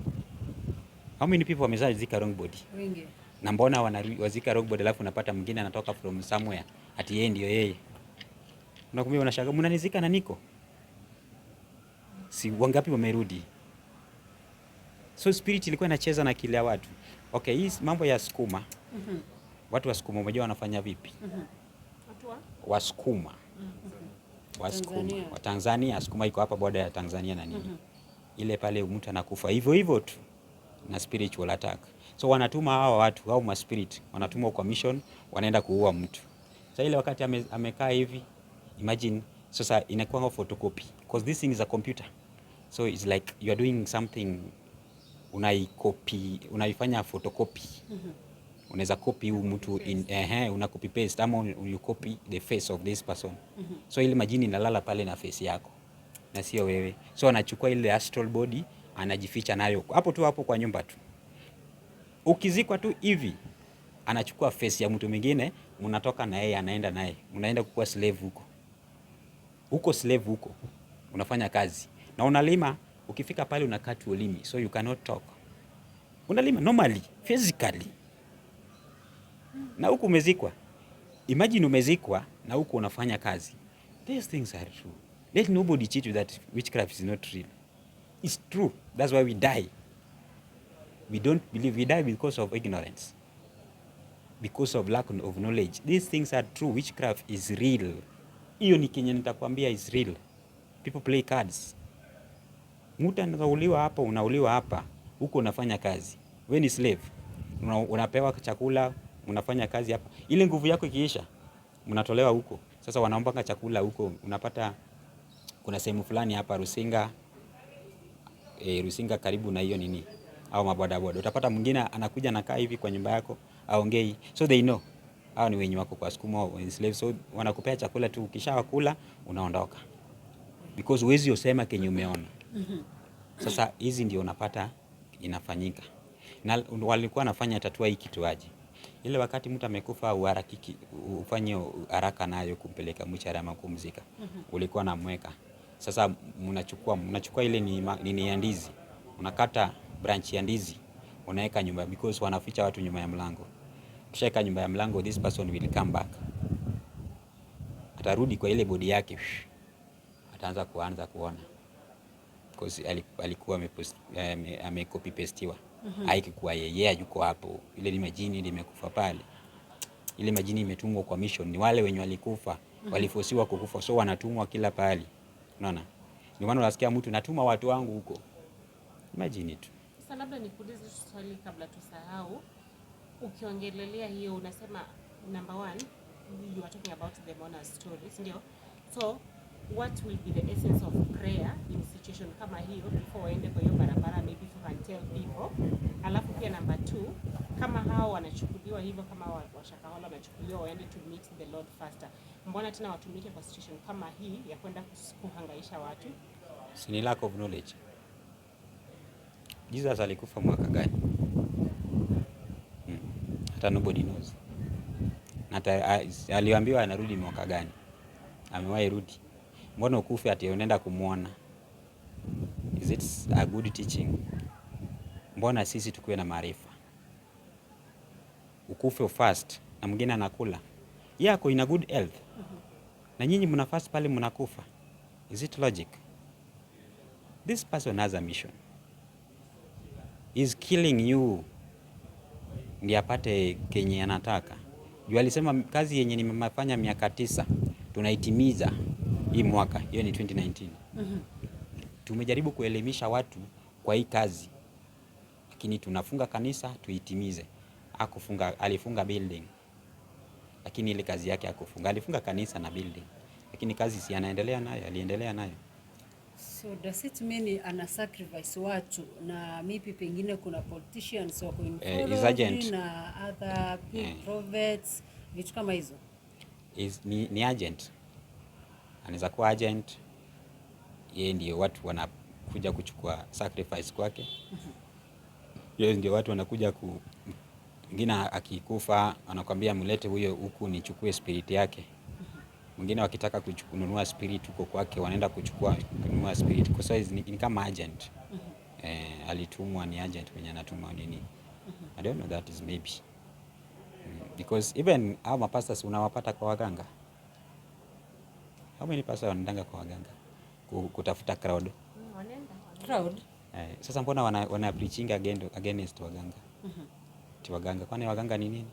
How many people wamezika wrong body? Wengi. Na mbona wazika wrong body alafu unapata mwingine anatoka from somewhere ati yeye ndio yeye. Unakumbuka unashangaa mnanizika na niko. Si wangapi wamerudi? So spirit ilikuwa inacheza na kile watu. Okay, hii mambo ya Sukuma. Watu wa Sukuma unajua wanafanya vipi? Wasukuma. Wasukuma. Wa Tanzania, Sukuma iko hapa border ya Tanzania na nini. Ile pale mtu anakufa hivyo hivyo tu na spiritual attack. So wanatuma hawa watu au ma spirit, wanatuma kwa mission, wanaenda kuua mtu. Sasa ile wakati amekaa hivi, imagine sasa inakuwa photocopy because this thing is a computer. So it's like you are doing something, unaifanya photocopy. Unaweza copy huyu mtu una copy paste ama you copy the face of this person. So ile majini inalala pale na face yako na sio wewe. So anachukua ile astral body anajificha nayo hapo kwa nyumba tu. Ukizikwa tu hivi anachukua face ya mtu mwingine, mnatoka na yeye anaenda naye. Unaenda kukuwa slave huko slave huko. Unafanya kazi. Na unalima, ukifika pale unakata ulimi, so you cannot talk. Unalima normally, physically. Na huko umezikwa. Imagine umezikwa na huko unafanya kazi. These things are true. Let nobody cheat you that witchcraft is not real. It's true. That's why we die. We don't believe. We die because of ignorance. Because of lack of knowledge. These things are true. Witchcraft is real. Hiyo ni kenye nitakwambia is real. People play cards. Mtu anauliwa hapa, unauliwa hapa, huko unafanya kazi. Wewe ni slave. Unapewa chakula, unafanya kazi hapa. Ile nguvu yako ikiisha, mnatolewa huko. Sasa wanaomba chakula huko, unapata kuna sehemu fulani hapa Rusinga karibu na hiyo nini au mabodaboda. Utapata mwingine anakuja anakaa hivi kwa nyumba yako, aongei. So they know. Hao ni wenye wako kwa Sukuma au slave. So wanakupea chakula tu, ukishawakula unaondoka. Because huwezi usema kenye umeona. Sasa hizi ndio unapata inafanyika. Na walikuwa wanafanya tatua hii kitu aje. Ile wakati mtu amekufa uharakiki, ufanye haraka nayo kumpeleka mchara ama kumzika. Ulikuwa namweka. Sasa mnachukua ile ni ya ndizi. Unakata branch ya ndizi. Unaweka nyumba because wanaficha watu nyuma ya mlango. Ukishaweka nyumba ya mlango, this person will come back. Atarudi kwa ile body yake. Ataanza kuona. Because alikuwa amecopy pastiwa. Haikuwa yeye yuko hapo. Ile ni majini limekufa pale. Ile majini imetumwa kwa mission. Ni wale wenye walikufa, walifosiwa kukufa. So wanatumwa kila pahali. Unaona? Ndio maana unasikia mtu natuma watu wangu huko. Imagine tu. Sasa labda nikuulize swali kabla tusahau. Ukiongelelea hiyo unasema number 1 you are talking about the Mona stories, ndio? So what will be the essence of prayer in situation kama hiyo before waende kwa hiyo barabara, maybe you can tell people. Alafu pia number 2, kama hao wanachukuliwa hivyo, kama washakahola wanachukuliwa waende to meet the Lord faster, mbona tena watumike kwa situation kama hii ya kwenda kuhangaisha watu? Si lack of knowledge. Jesus alikufa mwaka gani? Hata nobody knows. Aliambiwa anarudi mwaka gani? amewahi rudi. Mbona ukufe ati unaenda kumwona? Is it a good teaching? Mbona sisi tukuwe na maarifa? Ukufe fast na mwingine anakula. Yako ina good health. Na nyinyi mna fast pale mnakufa. Is it logic? This person has a mission. Is killing you ndiye apate kenye anataka. Juu alisema kazi yenye nimefanya miaka 9 tunaitimiza hii mwaka. Hiyo ni 2019. Tumejaribu kuelimisha watu kwa hii kazi. Lakini tunafunga kanisa tuitimize. Alifunga building. Lakini ile kazi yake hakufunga. Alifunga kanisa na building. Lakini kazi si anaendelea nayo, aliendelea nayo. So does it mean ana sacrifice watu na maybe pengine kuna politicians wako involved na other prophets, vitu kama hizo? Ni agent. Anaweza kuwa agent. Yeye ndio watu wanakuja kuchukua sacrifice kwake. Yeye ndio watu wanakuja mwingine akikufa anakuambia mlete huyo huku nichukue spirit yake. Mwingine wakitaka kununua spirit huko kwake wanaenda kununua spirit. Kwa sababu ni kama agent. Alitumwa, ni agent mwenye anatuma nini. I don't know, that is maybe. Because even hao mapastors unawapata kwa waganga. How many pastors wanaenda kwa waganga kutafuta crowd? Crowd? Sasa mbona wana preaching against waganga? Ti waganga. Kwani waganga ni nini?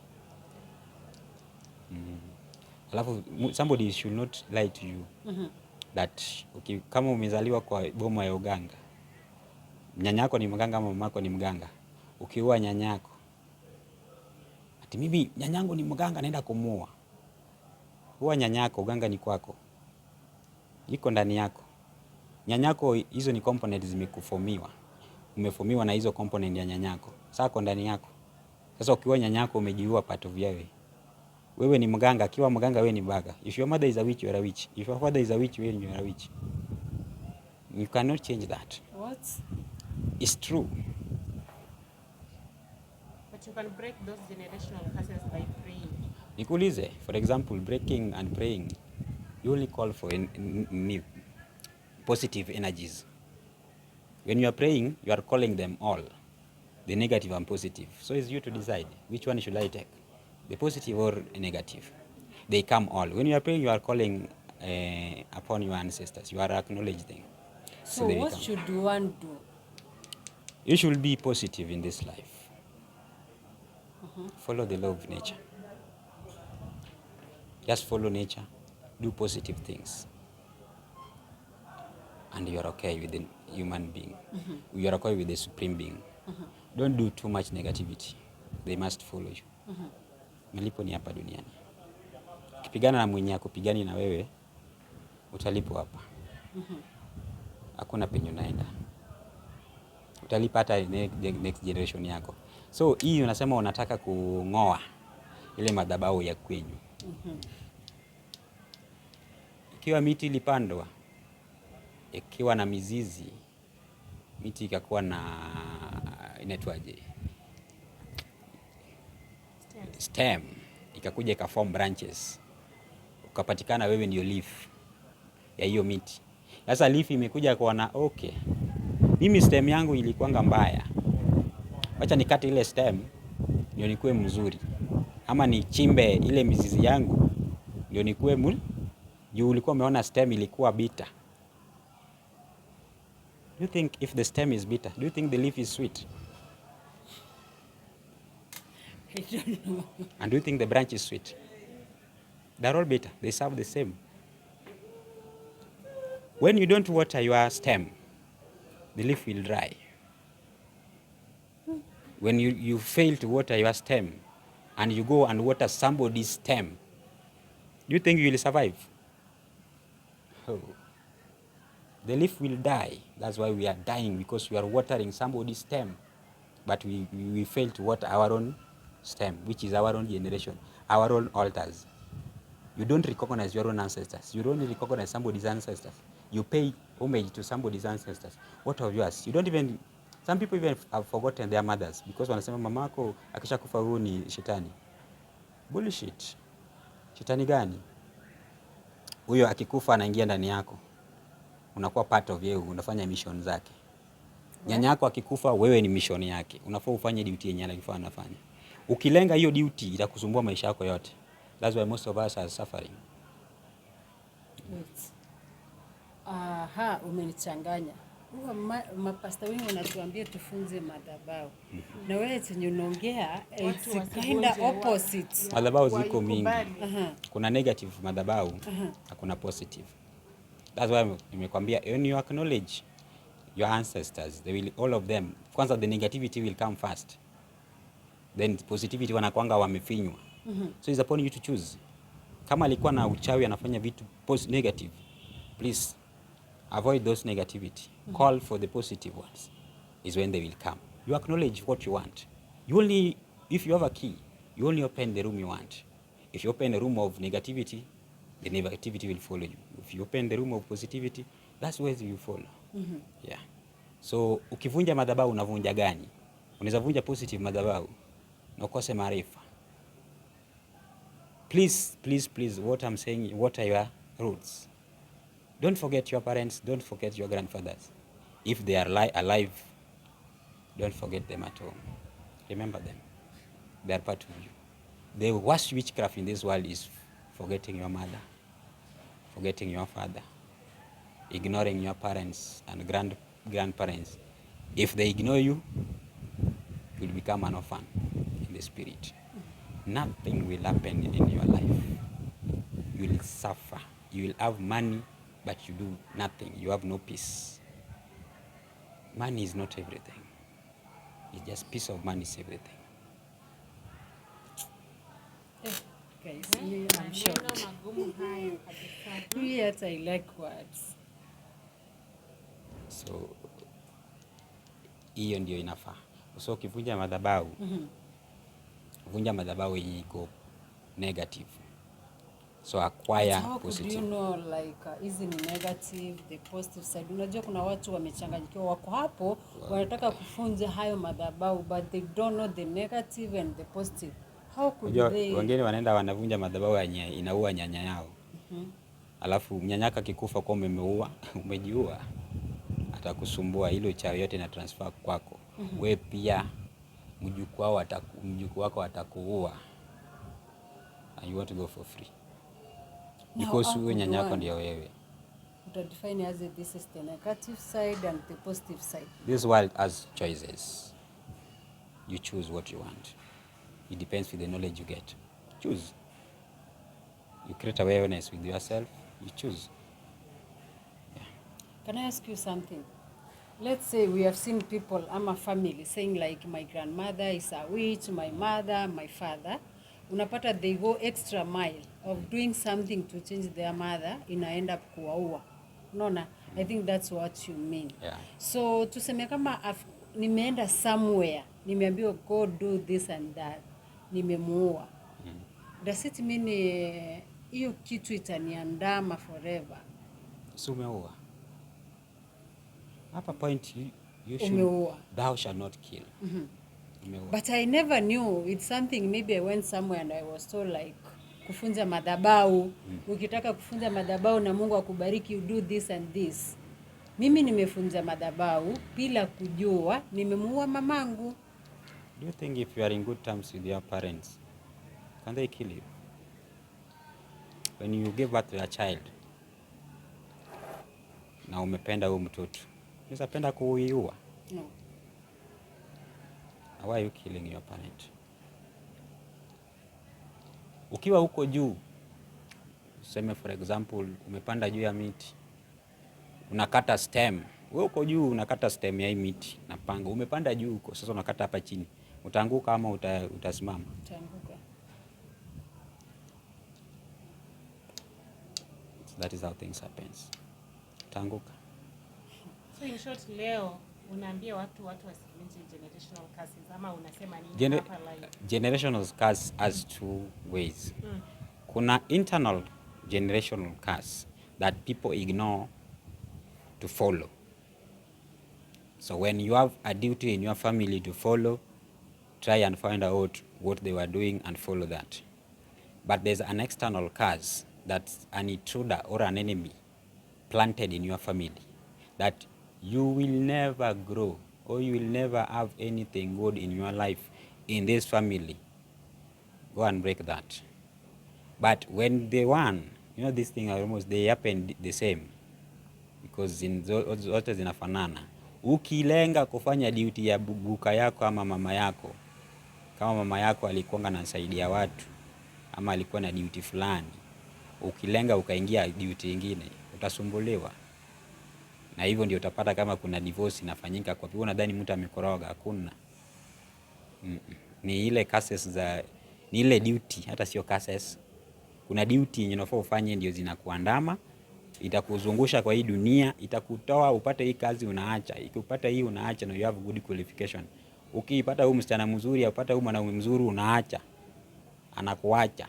Alafu somebody should not lie to you. That kama umezaliwa kwa boma ya uganga, nyanyako ni mganga ama mamako ni mganga, ukiua nyanyako ati mimi nyanyangu ni mganga naenda kumuua. Huwa nyanyako, uganga ni kwako, iko ndani yako. Nyanyako hizo ni components zimekufomiwa, umefomiwa na hizo component ya nyanyako. Sasa kwa ndani yako. Sasa ukiua nyanyako umejiua part of wewe. Wewe ni mganga, akiwa mganga wewe ni mganga. If your mother is a witch, you are a witch. If your father is a witch, you are a witch. You cannot change that. What? It's true. But you can break those generational curses by praying. Nikuulize, for example, breaking and praying, you only call for positive energies. When you are praying, you are calling them all, the negative and positive. So it's you to decide which one should I take. The positive or negative. They come all. When you are praying, you are calling upon your ancestors. You are acknowledging them. So what should one do? You should be positive in this life. Follow the law of nature. Just follow nature. Do positive things. And you are okay with the human being. You are okay with the supreme being. Don't do too much negativity. They must follow you. Malipo ni hapa duniani. Ukipigana na mwenye akupigani na wewe, utalipo hapa. Hakuna penye unaenda. Utalipa hata next generation yako. So hii unasema unataka kung'oa ile madhabahu ya kwenyu. Ikiwa miti ilipandwa, ikiwa na mizizi, miti ikakuwa na inaitwaje? Stem, ikakuja ikaform branches, ukapatikana wewe ndio leaf ya hiyo miti. Sasa leaf imekuja kuona okay, mimi stem yangu ilikuwanga mbaya, wacha nikate ile stem ndio nikuwe mzuri, ama nichimbe ile mizizi yangu ndio nikuwe juu ulikuwa umeona stem ilikuwa bitter. Do you think if the stem is bitter, do you think the leaf is sweet? I don't know. And do you think the branch is sweet? They're all bitter. They serve the same. When you don't water your stem, the leaf will dry. When you fail to water your stem and you go and water somebody's stem, do you think you will survive? Oh. The leaf will die. That's why we are dying, because we are watering somebody's stem. But we fail to water our own stem, which is our own generation, our own altars. You don't recognize your own ancestors. You don't recognize somebody's ancestors. You pay homage to somebody's ancestors. What of yours? You don't even, some people even have forgotten their mothers, because wanasema mamako akisha kufa huyu ni shetani. Bullshit. Shetani gani? huyo akikufa anaingia ndani yako, unakuwa part of yeye, unafanya mission zake. Nyanya yako akikufa, wewe ni mission yake, unafaa ufanye duty yenye alifaa anafanya. Ukilenga hiyo duty itakusumbua maisha yako yote. That's why most of us are suffering. Aha, umenichanganya. Huwa mapasta wengi wanatuambia tufunze madhabahu. Na wewe chenye unaongea it's kind of opposite. Madhabahu ziko mingi. Kuna negative madhabahu, na kuna positive. That's why nimekwambia when you acknowledge your ancestors, they will, all of them, kwanza the negativity will come first. Then the positivity wanakwanga wamefinywa. So it's upon you to choose. Kama alikuwa na uchawi anafanya vitu negative, please avoid those negativity. Call for the positive ones. Is when they will come. You acknowledge what you want. You only, if you have a key, you only open the room you want. If you open a room of negativity, the negativity will follow you. If you open the room of positivity, that's where you follow. Yeah. So ukivunja madhabahu unavunja gani? Unaweza vunja positive madhabahu na ukose maarifa. Please, what I'm saying, what are your roots? Don't forget your parents, don't forget your grandfathers. If they are alive, don't forget them at all. Remember them. They are part of you. The worst witchcraft in this world is forgetting your mother, forgetting your father, ignoring your parents and grandparents. If they ignore you, you will become an orphan in the spirit. Nothing will happen in your life. You will suffer. You will have money, but you do nothing. You have no peace. Money is not everything. It's just peace of mind is everything. Guys, I'm shocked. Yes, I like words. So hiyo ndio inafaa. So ukivunja madhabahu, vunja madhabahu yenye iko negative. So acquire positive. Do you know like hizi ni negative, the positive side? Unajua kuna watu wamechanganyikiwa wako hapo, wanataka kufunza hayo madhabahu but they don't know the negative and the positive. How could they? Wengine wanaenda wanavunja madhabahu yenye inaua nyanya yao. Alafu nyanyaka kikufa kwa umejiua, atakusumbua, ile uchawi yote na transfer kwako. Wewe pia mjukuu wako atakuua. And you want to go for free. Because wewe nyanyako ndio wewe. Define as this is the negative side and the positive side. This world has choices. You choose what you want. It depends with the knowledge you get. Choose. You create awareness with yourself. You choose. Yeah. Can I ask you something? Let's say we have seen people, I'm a family, saying like my grandmother is a witch, my mother, my father. Unapata they go extra mile of doing something to change their mother, inaenda kuwaua. Unaona? I think that's what you mean. Yeah. So tuseme kama nimeenda somewhere, nimeambiwa go do this and that, nimemuua. Does it mean hiyo kitu itaniandama forever? So umeua. Hapa point you should, thou shall not kill. But I never knew. It's something, maybe I went somewhere and I was told like kufunza madhabahu. Ukitaka kufunza madhabahu na Mungu akubariki, you do this and this. Mimi nimefunza madhabahu bila kujua, nimemuua mamangu. Do you think if you are in good terms with your parents, can they kill you? When you give birth to a child, na umependa huyo mtoto, unaweza penda kuuiua? No. Why are you killing your parent? Ukiwa huko juu, useme for example, umepanda juu ya miti, unakata stem. Wewe uko juu unakata stem ya hii miti na panga. Umepanda juu huko, sasa unakata hapa chini. Utaanguka ama utasimama? Utaanguka. That is how things happens. Utaanguka. So in short, leo unaambia watu wasivunje generational curses ama unasema nini hapa like? Generational curse has two ways. Kuna internal generational curse that people ignore to follow. So when you have a duty in your family to follow, try and find out what they were doing and follow that. But there's an external curse that's an intruder or an enemy planted in your family, that you will never grow or you will never have anything good in your life in this family, go and break that. But when the one, this thing almost they happen the same, because in zote zinafanana. Ukilenga kufanya duty ya buka yako ama mama yako, kama mama yako alikuwa anasaidia watu ama alikuwa na duty fulani, ukilenga ukaingia duty nyingine, utasumbuliwa. Na hivyo ndio utapata kama kuna divorce inafanyika. Kwa hivyo nadhani mtu amekoroga, hakuna. Ni ile cases ni ile duty, hata sio cases. Kuna duty yenye unafaa ufanye ndio zinakuandama, itakuzungusha kwa hii dunia, itakutoa upate hii kazi unaacha, ukipata hii unaacha, na you have good qualification. Ukipata huyu msichana mzuri, upata huyu mwanaume mzuri, unaacha, anakuacha.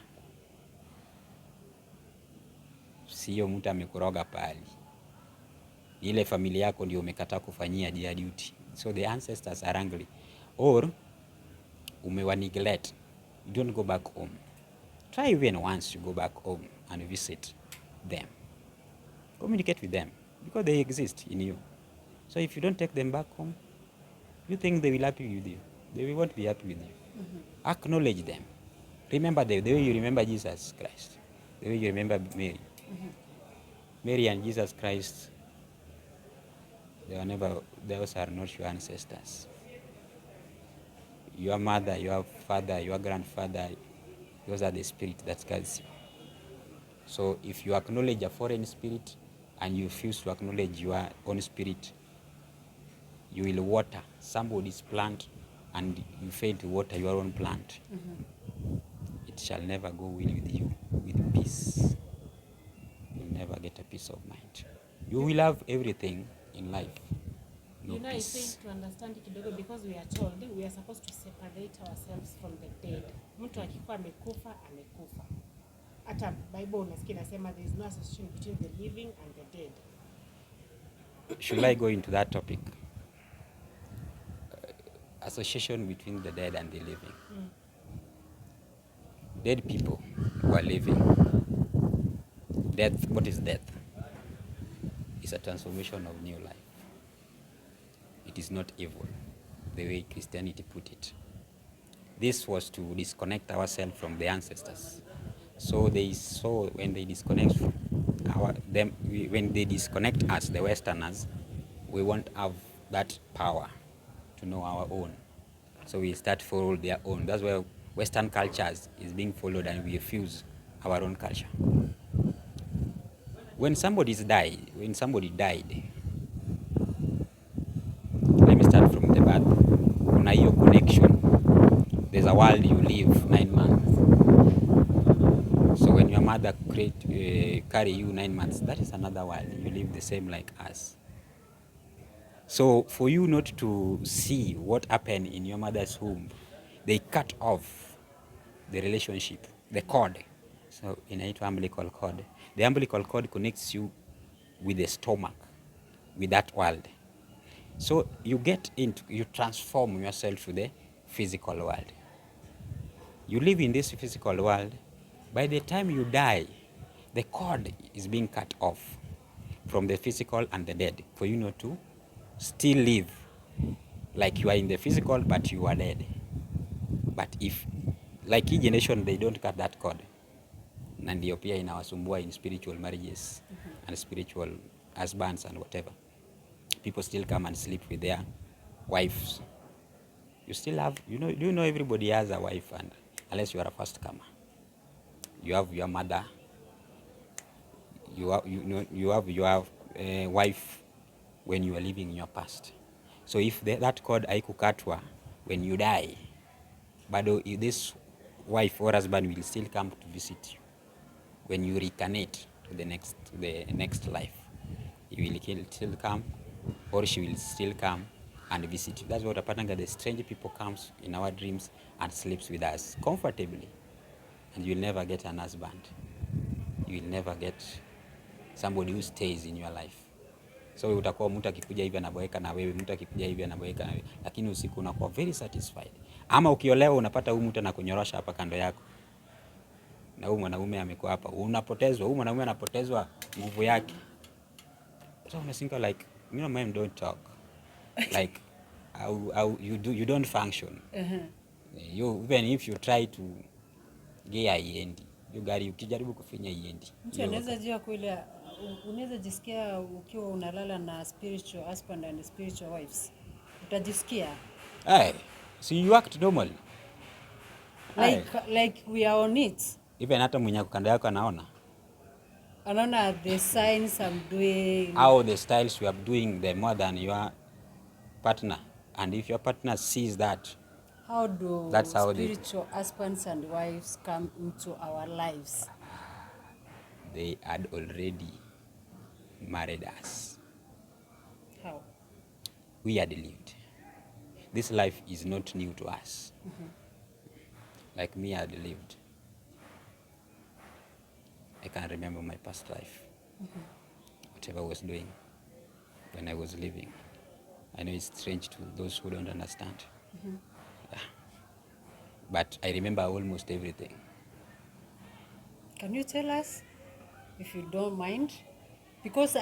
Sio mtu amekoroga pali. Ile familia yako ndio umekataa kufanyia dia duty. So the ancestors are angry. Or umewa neglect, you don't go back home. Try even once to go back home and visit them. Communicate with them, because they exist in you. So if you don't take them back home, you think they will be happy with you? They won't be happy with you. Acknowledge them. Remember them the way you remember Jesus Christ, the way you remember Mary. Mary and Jesus Christ, those are not your ancestors. Your mother, your father, your grandfather, those are the spirit that guides you. So if you acknowledge a foreign spirit and you refuse to acknowledge your own spirit, you will water somebody's plant and you fail to water your own plant. It shall never go well with you with peace. You'll never get a peace of mind. You will have everything in life. No peace. I think to understand kidogo, because we are told we are supposed to separate ourselves from the dead. Mtu akikuwa amekufa, amekufa. Hata Bible unasikia inasema there is no association between the living and the dead. Should I go into that topic? Association between the dead and the living. Dead people who are living. Death, what is death? It's a transformation of new life. It is not evil, the way Christianity put it. This was to disconnect ourselves from the ancestors. So when they disconnect when they disconnect us, the Westerners, we won't have that power to know our own. So we start follow their own. That's why Western cultures is being followed and we refuse our own culture. When somebody died, let me start from the birth. Kuna hiyo connection. There's a world you live 9 months. So when your mother carry you 9 months, that is another world. You live the same like us. So for you not to see what happened in your mother's womb, they cut off the relationship, the cord. So inaitwa umbilical cord. The umbilical cord connects you with the stomach, with that world. So you transform yourself to the physical world. You live in this physical world. By the time you die, the cord is being cut off from the physical and the dead, for you not to still live like you are in the physical, but you are dead. But if, like each generation, they don't cut that cord, na ndio pia inawasumbua in spiritual marriages and spiritual husbands and whatever. People still come and sleep with their wives. You still have, do you know everybody has a wife, and unless you are a first comer. You have your mother, you have your wife when you are living in your past. So if that cord haikukatwa when you die, but this wife or husband will still come to visit you when you reincarnate to the next life. He will still come, or she will still come and visit you. That's what happened. The strange people comes in our dreams and sleeps with us comfortably, and you will never get an husband. You will never get somebody who stays in your life. So utakuwa mtu akikuja hivi anaboeka na wewe, mtu akikuja hivi anaboeka na wewe, lakini usiku unakuwa very satisfied. Ama ukiolewa unapata huyu mtu anakunyorosha hapa kando yako. na huyu mwanaume amekuwa hapa, unapotezwa, huyu mwanaume anapotezwa nguvu yake. So unasinka like, you know, men don't talk like how you don't function. You even if you try to gea iendi, you gari ukijaribu kufinya iendi. Mtu anaweza jua kweli, unaweza jisikia ukiwa unalala na spiritual husband and spiritual wives. Utajisikia? Hey, so you act normal. Like we are on it. Even hata mwenye kando yako anaona the signs I'm doing. How the styles you are doing the more than your partner. And if your partner sees that, how do that's how spiritual husbands and wives come into our lives? They had already married us. How? We had lived. This life is not new to us. Like me, I had lived. I can remember my past life. Whatever I was doing when I was living. I know it's strange to those who don't understand. Yeah. But I remember almost everything. Can you tell us, if you don't mind? Because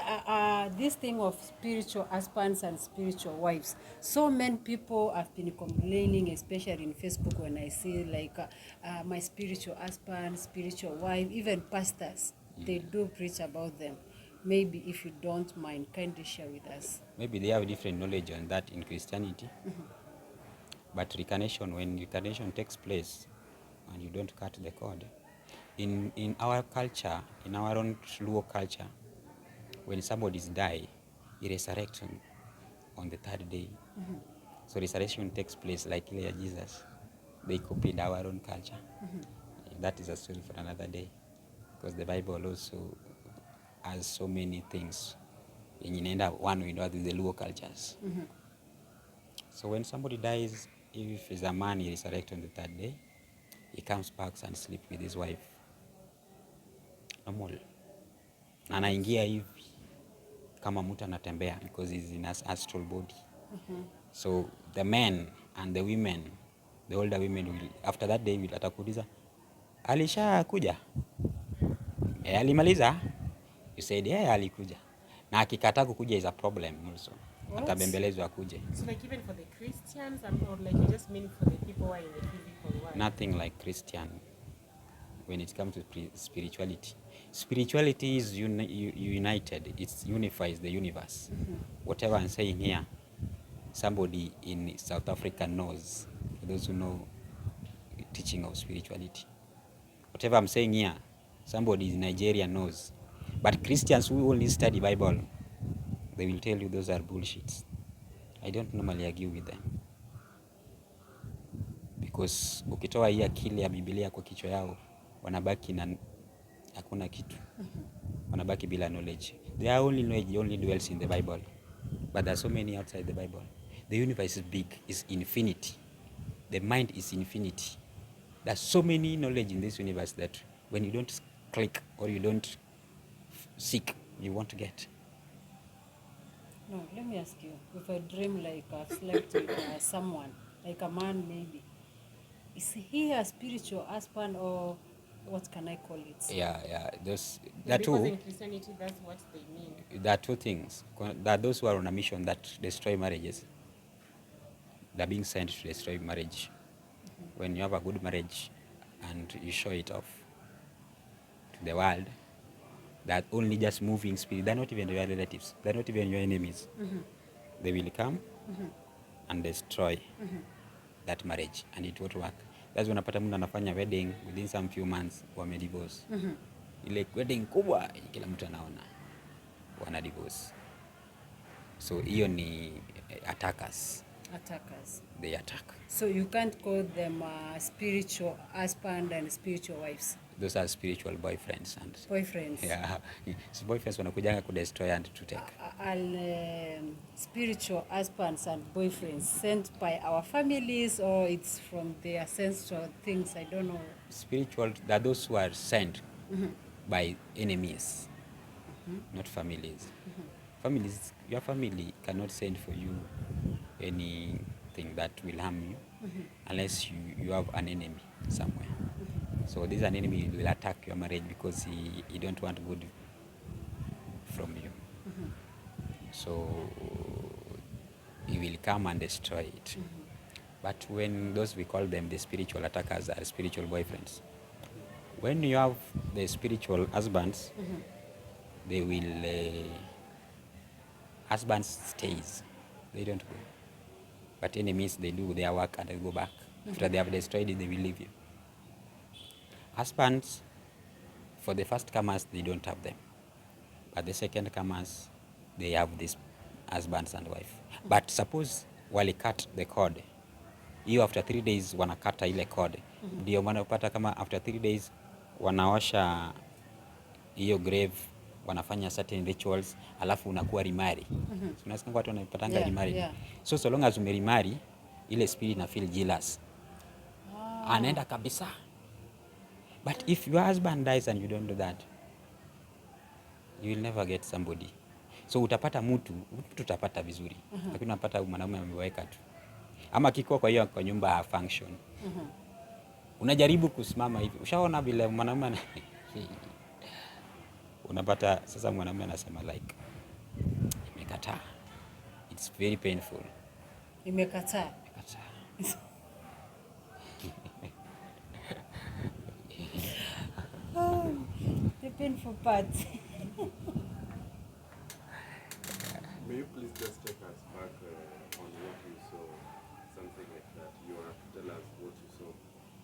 this thing of spiritual husbands and spiritual wives, so many people have been complaining, especially in Facebook, when I see like my spiritual husband, spiritual wife, even pastors, they do preach about them. Maybe if you don't mind, kindly share with us. Maybe they have different knowledge on that in Christianity. But reincarnation, when reincarnation takes place and you don't cut the cord, in our culture, in our own Luo culture, when somebody die, he resurrects on the third day. So resurrection takes place like Jesus. They copied our own culture. That is a story for another day, because the Bible also has so many things. One we know is the Luo cultures. So when somebody dies, if he's a man, he resurrects on the third day. He comes back and sleeps with his wife. Normal. Anaingia hivi kama mtu anatembea, because he's in his astral body. So the men and the women, the older women will, after that day, will atakuuliza, alisha kuja? Alimaliza? You said, yeah, alikuja. Na akikataa kukuja is a problem also. Atabembelezwa akuje. So like even for the Christians, or like you just mean for the people who are in the physical world? Nothing like Christian when it comes to spirituality. Spirituality is united. It unifies the universe. Whatever I'm saying here, somebody in South Africa knows, for those who know teaching of spirituality. Whatever I'm saying here, somebody in Nigeria knows. But Christians who only study Bible, they will tell you those are bullshits. I don't normally argue with them. Because ukitoa hii akili ya Biblia kwa kichwa yao, wanabaki na hakuna kitu. Wanabaki bila knowledge. Their only knowledge only dwells in the Bible. But there are so many outside the Bible. The universe is big, is infinity. The mind is infinity. There's so many knowledge in this universe that when you don't click or you don't seek, you want to get. No, let me ask you, if I dream like I've slept with someone, like a man maybe, is he a spiritual husband, or what can I call it? Yeah. Those, Because in Christianity, that's what they mean. There are two things. There are those who are on a mission that destroy marriages. They're being sent to destroy marriage. When you have a good marriage and you show it off to the world, that only just moving spirit. They're not even your relatives. They're not even your enemies. They will come and destroy that marriage, and it won't work. That's when unapata mtu anafanya wedding, within some few months wame divorce. Ile wedding kubwa kila mtu anaona wana divorce. So hiyo ni attackers. They attack. So you can't call them spiritual husband and spiritual wives. Those are spiritual boyfriends and boyfriends. Yeah. So boyfriends wanakujanga ku destroy and to take. Spiritual husbands and boyfriends sent by our families, or it's from their ancestral things, I don't know. Spiritual, there are those who are sent by enemies, not families. Families, your family cannot send for you anything that will harm you unless you have an enemy somewhere. So this an enemy will attack your marriage because he don't want good from you. So he will come and destroy it. But when those, we call them the spiritual attackers, are spiritual boyfriends. When you have the spiritual husbands, they will, husbands stays, they don't go. But enemies, they do their work and they go back. After they have destroyed it, they will leave you. Husbands, for the first comers, they don't have them. But the second comers, they have these husbands and wife. But suppose wali cut the cord, hiyo after 3 days wanakata ile cord, ndio wanapata kama after 3 days wanaosha hiyo grave, wanafanya certain rituals, alafu unakuwa remarry. So unasikia watu wanapatanga remarry. So long as umeremarry, ile spirit na feel jealous. Anaenda kabisa. But if your husband dies and you don't do that, you will never get somebody. So utapata mtu utapata vizuri. Lakini unapata mwanaume ameweka tu. Ama kiko kwa hiyo kwa nyumba ha function. Unajaribu kusimama hivi. Ushaona vile mwanaume unapata sasa mwanaume anasema like imekataa. It's very painful. Imekataa. The painful part. May you please just take us back on what you saw, something like that. You are to tell us what you saw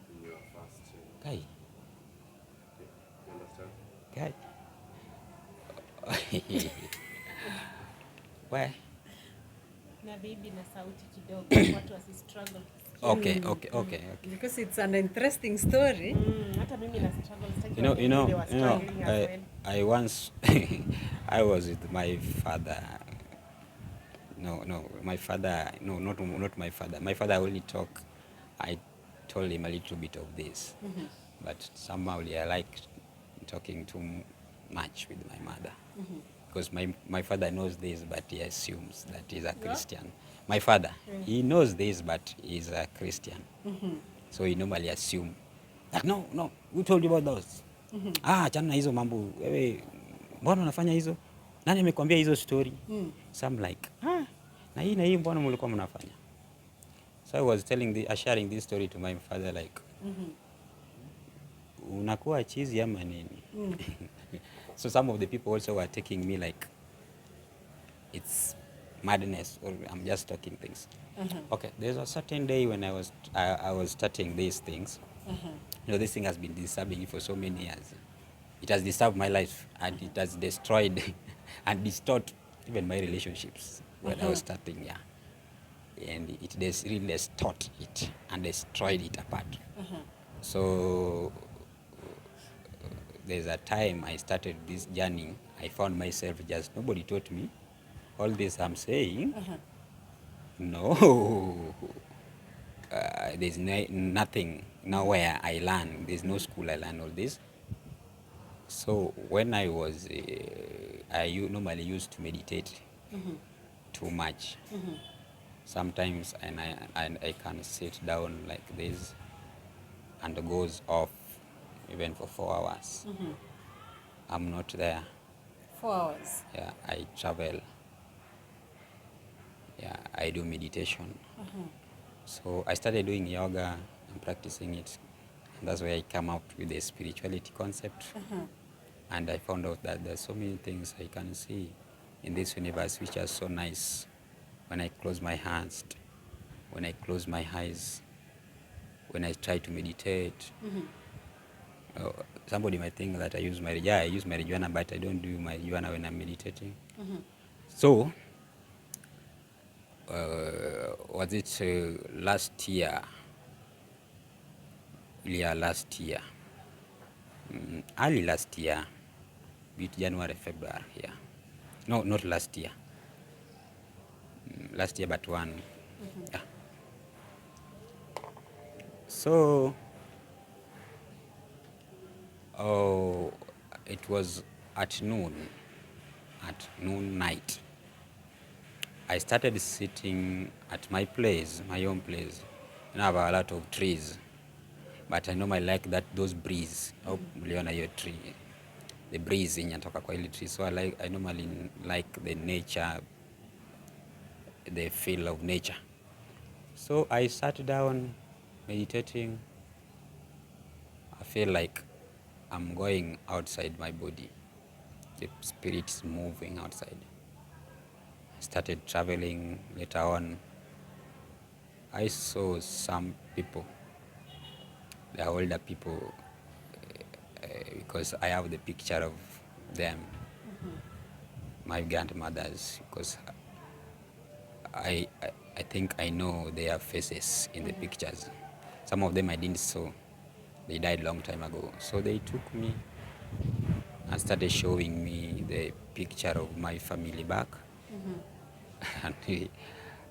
in your first. Kai. Okay. You understand? Kai. Where? Na bibi na sauti kidogo, watu wasi struggle. Okay. Because it's an interesting story. Hata mimi na struggle. You know, I once I was with my father. My father, not my father. My father only talk. I told him a little bit of this, but somehow I like talking too much with my mother, because my father knows this, but he assumes that he's a Christian. My father, he knows this, but he's a Christian, so he normally assume that no, who told you about those? Achana na hizo mambo, wewe mbona unafanya hizo? Nani amekwambia hizo story? So I'm like, na hii mbona mlikuwa mnafanya? So I was sharing this story to my father like, unakuwa chizi ama nini? So some of the people also were taking me like it's madness or I'm just talking things. Okay, there's a certain day when I was starting these things. You know, this thing has been disturbing me for so many years. It has disturbed my life and it has destroyed and distorted even my relationships when I was starting, and it really distorted it and destroyed it apart. So there's a time I started this journey, I found myself just, nobody taught me all this I'm saying. No. There's nothing, nowhere I learn. There's no school I learn all this. So when I was, I normally used to meditate too much. Sometimes and I can sit down like this and it goes off even for 4 hours. I'm not there. 4 hours? Yeah, I travel. Yeah, I do meditation. So I started doing yoga and practicing it. And that's where I come up with the spirituality concept. And I found out that there's so many things I can see in this universe which are so nice when I close my hands, when I close my eyes, when I try to meditate. Somebody might think that I use marijuana, but I don't do marijuana when I'm meditating. So, was it last year? Yeah, last year. Early last year, January, February, yeah. No, not last year. Last year, but one. Yeah. So, it was at noon night. I started sitting at my place, my own place. And I have a lot of trees. but I normally like those breeze. Au mliona hiyo tree, the breeze inatoka kwa ile tree, so I normally like the nature, the feel of nature. So I sat down meditating. I feel like I'm going outside my body. The spirit is moving outside. I started traveling. Later on, I saw some people, the older people, because I have the picture of them, my grandmothers, because I think I know their faces in the pictures. Some of them I didn't saw. They died long time ago. So they took me and started showing me the picture of my family back.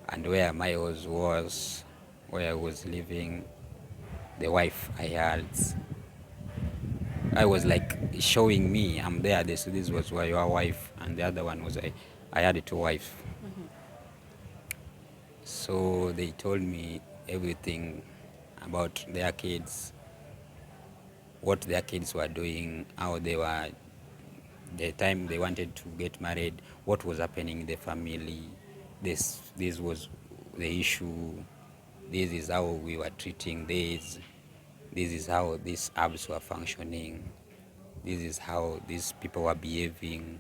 And where my house was, where I was living, the wife I had. I was like showing me, I'm there. This was your wife, and the other one was I had two wives. So they told me everything about their kids, what their kids were doing, how they were, the time they wanted to get married, what was happening in the family. This was the issue. This is how we were treating this. This is how these herbs were functioning. This is how these people were behaving.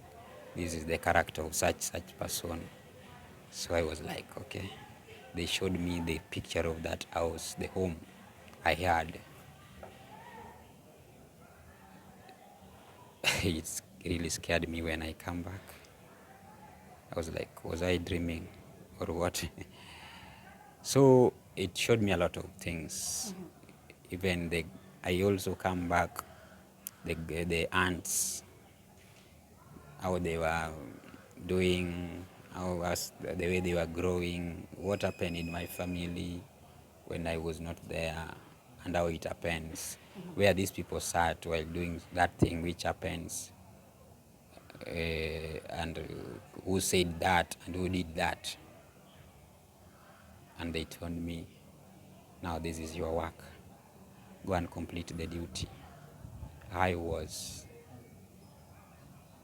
This is the character of such person. So I was like, okay. They showed me the picture of that house, the home I had. It really scared me when I come back. I was like, was I dreaming or what? So it showed me a lot of things. Even I also come back, the ants, how they were doing, how was the way they were growing, what happened in my family when I was not there, and how it happens, where these people sat while doing that thing which happens, and who said that and who did that. And they told me, now this is your work. Go and complete the duty. I was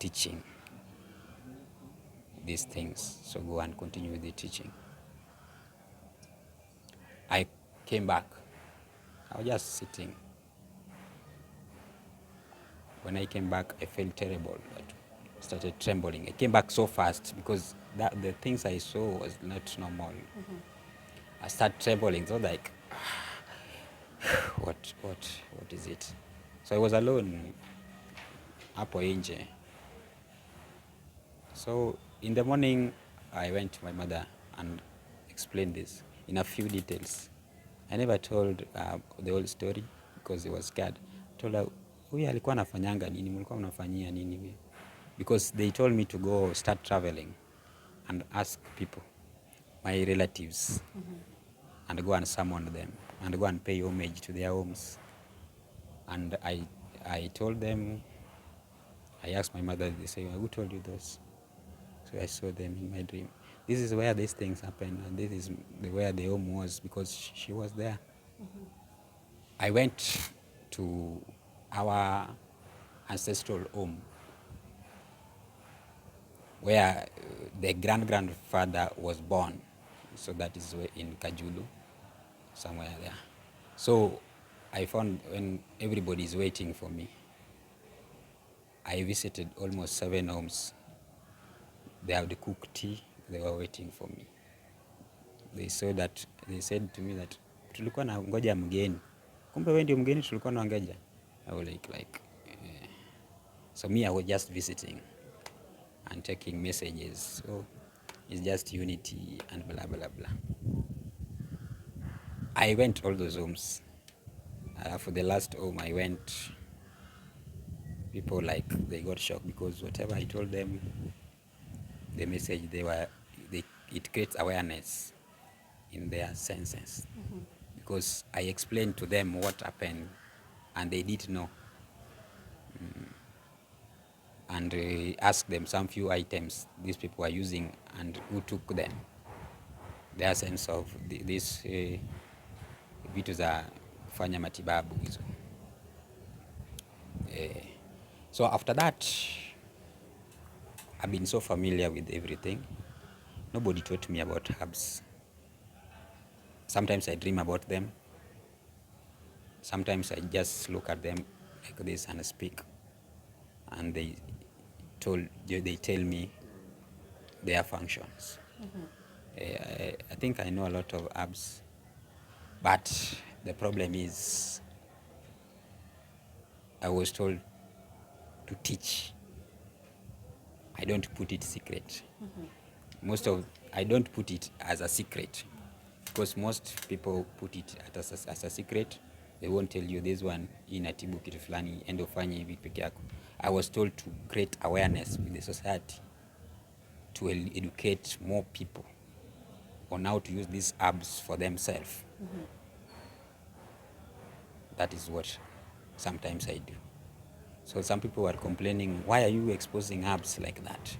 teaching these things, so go and continue with the teaching. I came back. I was just sitting. When I came back, I felt terrible. I started trembling. I came back so fast because the things I saw was not normal. I started trembling. So like, what is it? So I was alone hapo nje. So in the morning, I went to my mother and explained this in a few details. I never told the whole story because I was scared. I told her, huyu alikuwa anafanyanga nini? Mlikuwa mnafanyia nini huyu? Because they told me to go start traveling and ask people, my relatives, and go and summon them and go and pay homage to their homes. And I told them, I asked my mother, they say, who told you those? So I saw them in my dream. This is where these things happen, and this is where the home was, because she was there. I went to our ancestral home, where the grandfather was born. So that is in Kajulu, somewhere there. So I found when everybody is waiting for me, I visited almost 7 homes. They have the cooked tea, they were waiting for me. They said to me that tulikuwa na ngoja mgeni. Kumbe wewe ndio mgeni tulikuwa na ngoja. I was like so me, I was just visiting and taking messages. So it's just unity and blah blah blah. I went all those homes. For the last home I went, people they got shocked because whatever I told them, the message it creates awareness in their senses. Because I explained to them what happened and they didn't know. And asked them some few items these people are using and who took them. Their sense of these Vitas are kufanya matibabu hizo. So after that, I've been so familiar with everything. Nobody taught me about herbs. Sometimes I dream about them. Sometimes I just look at them like this and speak. And they tell me their functions. I think I know a lot of herbs, but the problem is I was told to teach. I don't put it secret. I don't put it as a secret, because most people put it as a secret. They won't tell you this one inatibu kitu fulani, endo fanye hivi peke yako. I was told to create awareness with the society, to educate more people on how to use these herbs for themselves. That is what sometimes I do. So some people were complaining, why are you exposing herbs like that?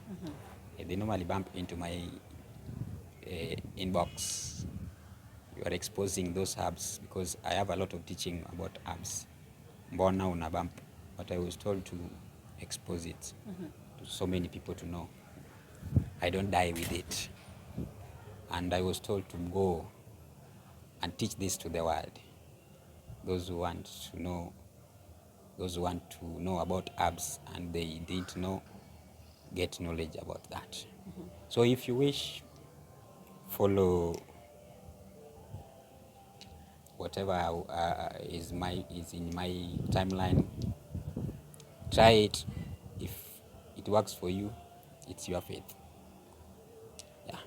They normally bump into my inbox. You are exposing those herbs, because I have a lot of teaching about herbs. Mbona una bump? But I was told to expose it to so many people to know. I don't die with it. And I was told to go and teach this to the world. Those who want to know about herbs and they didn't know, get knowledge about that. So if you wish, follow whatever is in my timeline. Try it. If it works for you, it's your faith. Yeah.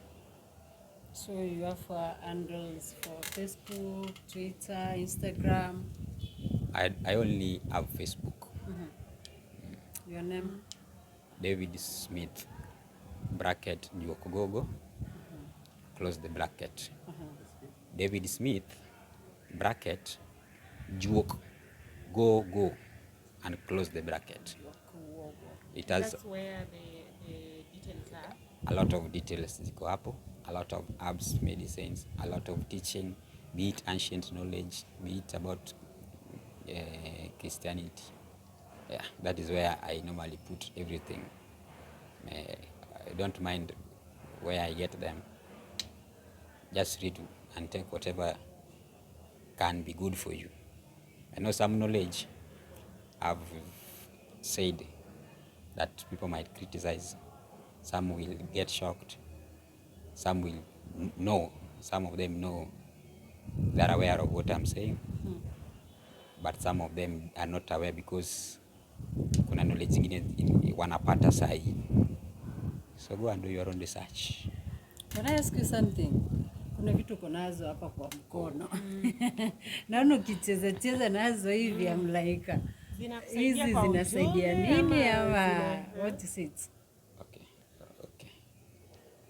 So you have handles for Facebook, Twitter, Instagram. I only have Facebook. Your name? David Smith, bracket Juokogogo, close the bracket. David Smith, bracket Juok go and close the bracket. It has That's where the details are. a lot of details ziko hapo, a lot of herbs, medicines, a lot of teaching, be it ancient knowledge, be it about Christianity. Yeah, that is where I normally put everything. I don't mind where I get them. Just read and take whatever can be good for you. I know some knowledge I've said that people might criticize. Some will get shocked. Some will know. Some of them know. They're aware of what I'm saying. But some of them are not aware because kuna knowledge zingine wanapata sahi. So go and do your own research. Can I ask you something? Kuna vitu konazo hapa kwa mkono. Naona ukicheza nazo hivi amlaika. Hizi zinasaidia nini ama what is it? Okay.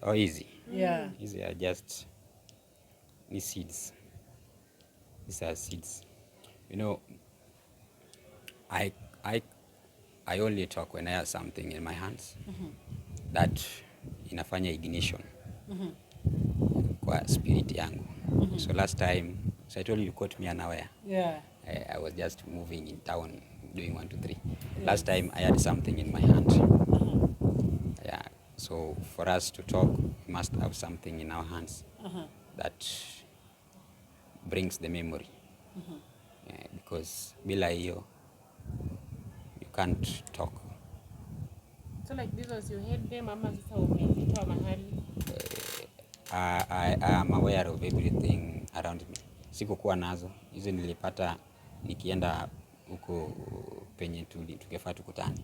Oh, easy. Yeah. These are just seeds. These are seeds. You know, I only talk when I have something in my hands that inafanya ignition kwa spirit yangu. So last time, so I told you caught me unaware. Yeah. I was just moving in town doing 1, 2, 3. Last time I had something in my hand. Yeah. So for us to talk, we must have something in our hands that brings the memory. Because bila hiyo, you can't talk. So like this was you had them ama sasa umezitoa mahali? I am aware of everything around me. Sikukuwa nazo. Hizo nilipata nikienda huko penye tukefaa tukutane.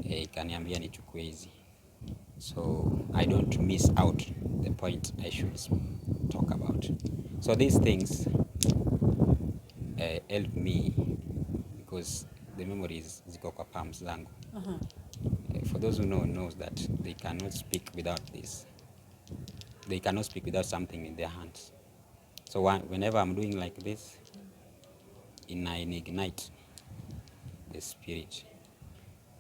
Ikaniambia nichukue hizi. So I don't miss out the point I should talk about. So these things help me because the memories ziko kwa palms zangu. For those who knows that they cannot speak without this. They cannot speak without something in their hands. So whenever I'm doing like this, I ignite the spirit.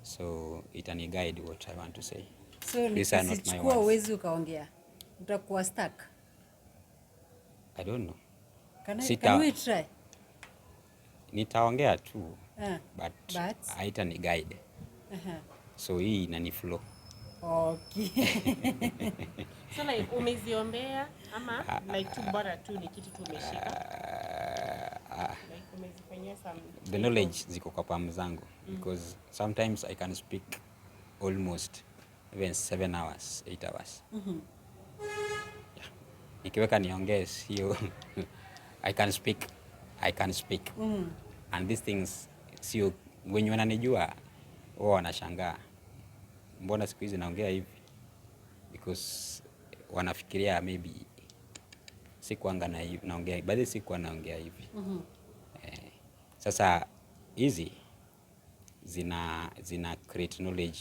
So it can guide what I want to say. So these are not my nikisichukua words. uwezi ukaongea. Utakuwa stuck. I don't know. Can we try? nitaongea tu but But? haita ni guide. So hii inani flow. Okay. So like umeziombea ama like tu bora tu ni kitu tu umeshika? Like umezifanyia some The knowledge ziko kwa palm zangu because sometimes I can speak almost even 7 hours, 8 hours. Yeah. Nikiweka niongee sio I can speak. And these things sio wenye wananijua wao wanashangaa. Mbona siku hizi naongea hivi? Because wanafikiria maybe sikuanga na hivi naongea, baadhi sikuwa naongea hivi. Sasa hizi zina create knowledge